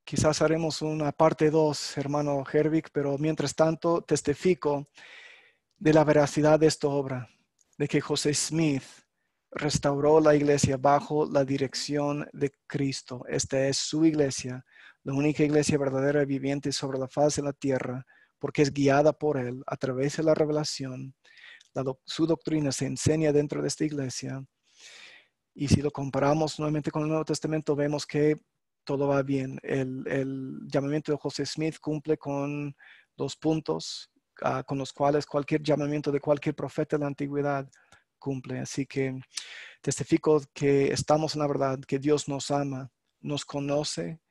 Quizás haremos una parte 2, hermano Hervik, pero mientras tanto testifico de la veracidad de esta obra, de que José Smith restauró la iglesia bajo la dirección de Cristo. Esta es su iglesia, la única iglesia verdadera y viviente sobre la faz de la tierra, porque es guiada por Él a través de la revelación. Su doctrina se enseña dentro de esta iglesia. Y si lo comparamos nuevamente con el Nuevo Testamento, vemos que todo va bien. El llamamiento de José Smith cumple con los puntos con los cuales cualquier llamamiento de cualquier profeta de la antigüedad cumple. Así que testifico que estamos en la verdad, que Dios nos ama, nos conoce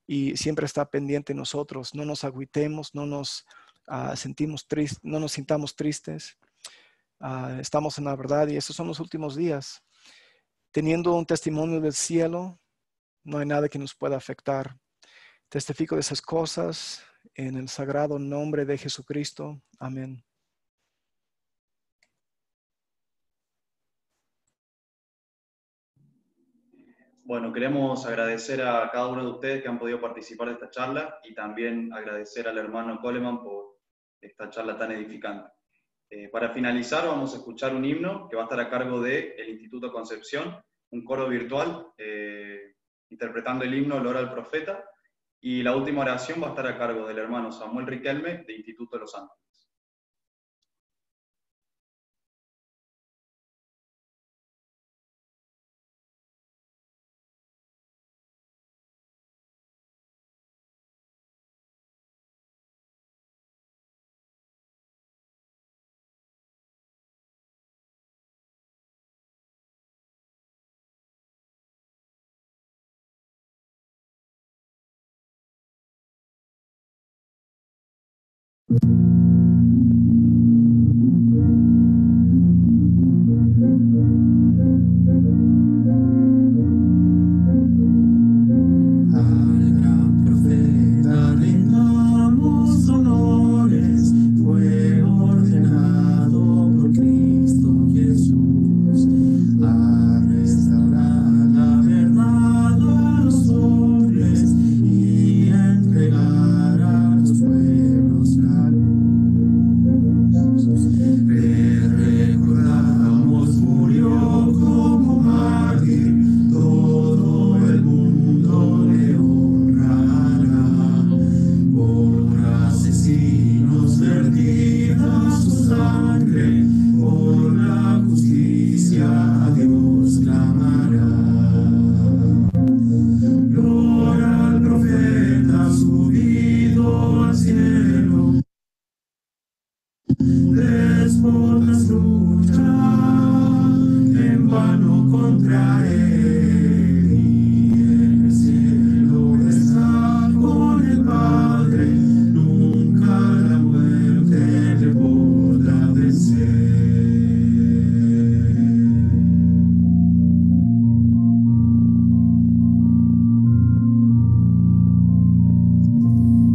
y siempre está pendiente de nosotros. No nos agüitemos, no nos no nos sintamos tristes. Estamos en la verdad y estos son los últimos días. Teniendo un testimonio del cielo, no hay nada que nos pueda afectar. Testifico de esas cosas en el sagrado nombre de Jesucristo. Amén. Bueno, queremos agradecer a cada uno de ustedes que han podido participar de esta charla y también agradecer al hermano Coleman por esta charla tan edificante. Para finalizar, vamos a escuchar un himno que va a estar a cargo del Instituto Concepción, un coro virtual interpretando el himno Lora al Profeta, y la última oración va a estar a cargo del hermano Samuel Riquelme de Instituto Los Ángeles.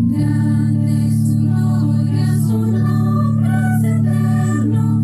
Grande es tu gloria, su nombre es eterno.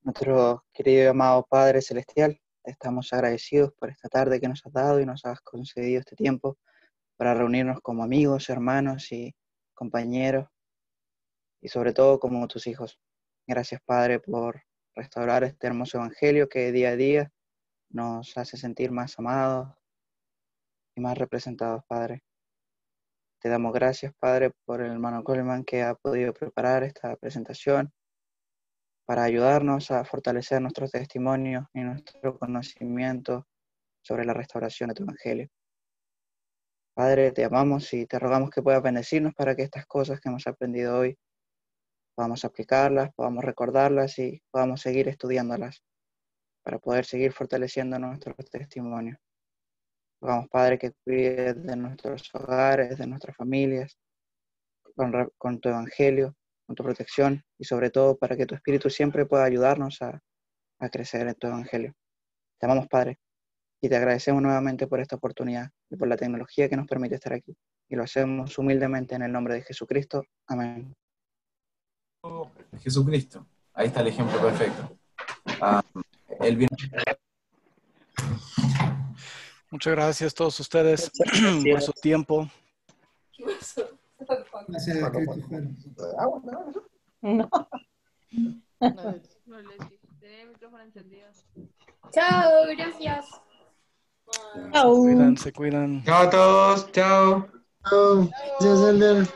Nuestro querido y amado Padre Celestial, te estamos agradecidos por esta tarde que nos has dado y nos has concedido este tiempo para reunirnos como amigos, hermanos y compañeros, y sobre todo como tus hijos. Gracias, Padre, por restaurar este hermoso evangelio que día a día nos hace sentir más amados y más representados, Padre. Te damos gracias, Padre, por el hermano Coleman que ha podido preparar esta presentación para ayudarnos a fortalecer nuestro testimonio y nuestro conocimiento sobre la restauración de tu evangelio. Padre, te amamos y te rogamos que puedas bendecirnos para que estas cosas que hemos aprendido hoy podamos aplicarlas, podamos recordarlas y podamos seguir estudiándolas para poder seguir fortaleciendo nuestro testimonio. Rogamos, Padre, que cuides de nuestros hogares, de nuestras familias, con tu evangelio, con tu protección y sobre todo para que tu Espíritu siempre pueda ayudarnos a crecer en tu evangelio. Te amamos, Padre, y te agradecemos nuevamente por esta oportunidad y por la tecnología que nos permite estar aquí. Y lo hacemos humildemente en el nombre de Jesucristo. Amén. Jesucristo. Ahí está el ejemplo perfecto. Él vino. Muchas gracias a todos ustedes por su tiempo. Gracias, Christopher. No. No les dije, el micrófono encendido. Chao, gracias. Chao. Se cuidan. Chao a todos, chao. Chao. Gracias, Elder.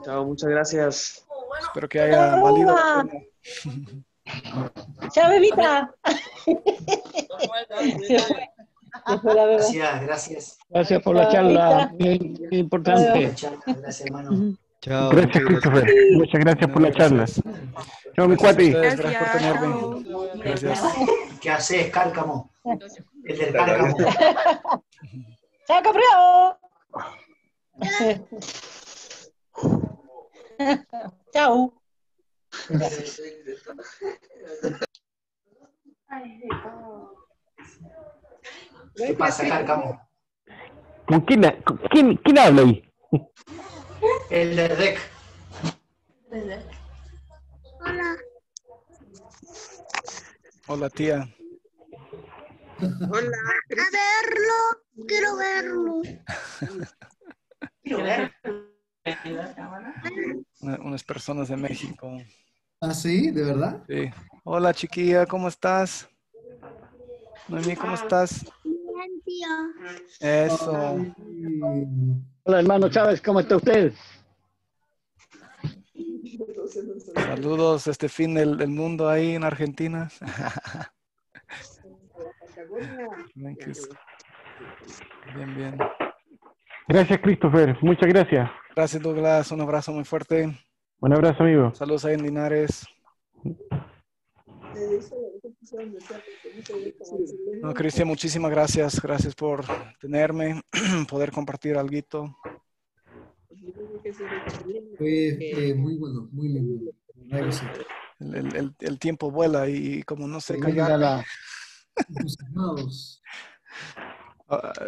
Chao, muchas gracias. Espero que haya valido. Chao, bebita. Se fue la beba. Gracias. Gracias por la charla, muy importante. Gracias, hermano. Chao. Gracias, Christopher. Muchas gracias por la charla. Chao, mi cuati. Gracias por tenerme. Gracias. ¿Qué haces, Cárcamo? El del Cárcamo. Chao, Capriado. Chao. ¿Qué pasa, Cárcamo? ¿Con quién habla ahí? El del REC. Hola. Hola, tía. Hola. A verlo. Quiero verlo. Unas personas de México. ¿Ah, sí? ¿De verdad? Sí. Hola, chiquilla, ¿cómo estás? Noemí, ¿cómo estás? Bien, tío. Eso. Hola, hermano Chávez, ¿cómo está usted? Saludos este fin del mundo ahí en Argentina. Bien, bien. Gracias, Christopher. Muchas gracias. Gracias, Douglas. Un abrazo muy fuerte. Un abrazo, amigo. Saludos ahí en Linares. No, Cristian, muchísimas gracias. Gracias por tenerme, poder compartir algo. Fue muy bueno, muy lindo. El tiempo vuela y como no sé callar,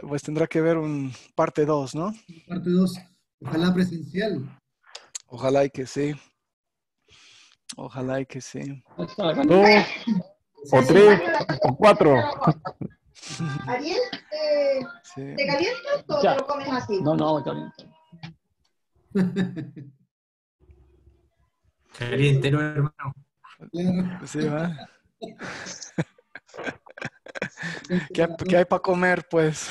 pues tendrá que ver un parte 2, ¿no? Parte 2. Ojalá presencial. Ojalá y que sí. Ojalá y que sí. 2, o 3, o 4. Ariel, Sí. ¿te calientas o te lo comes así? No, está bien. Calientero, hermano. Sí, ¿va? ¿Qué hay para comer, pues?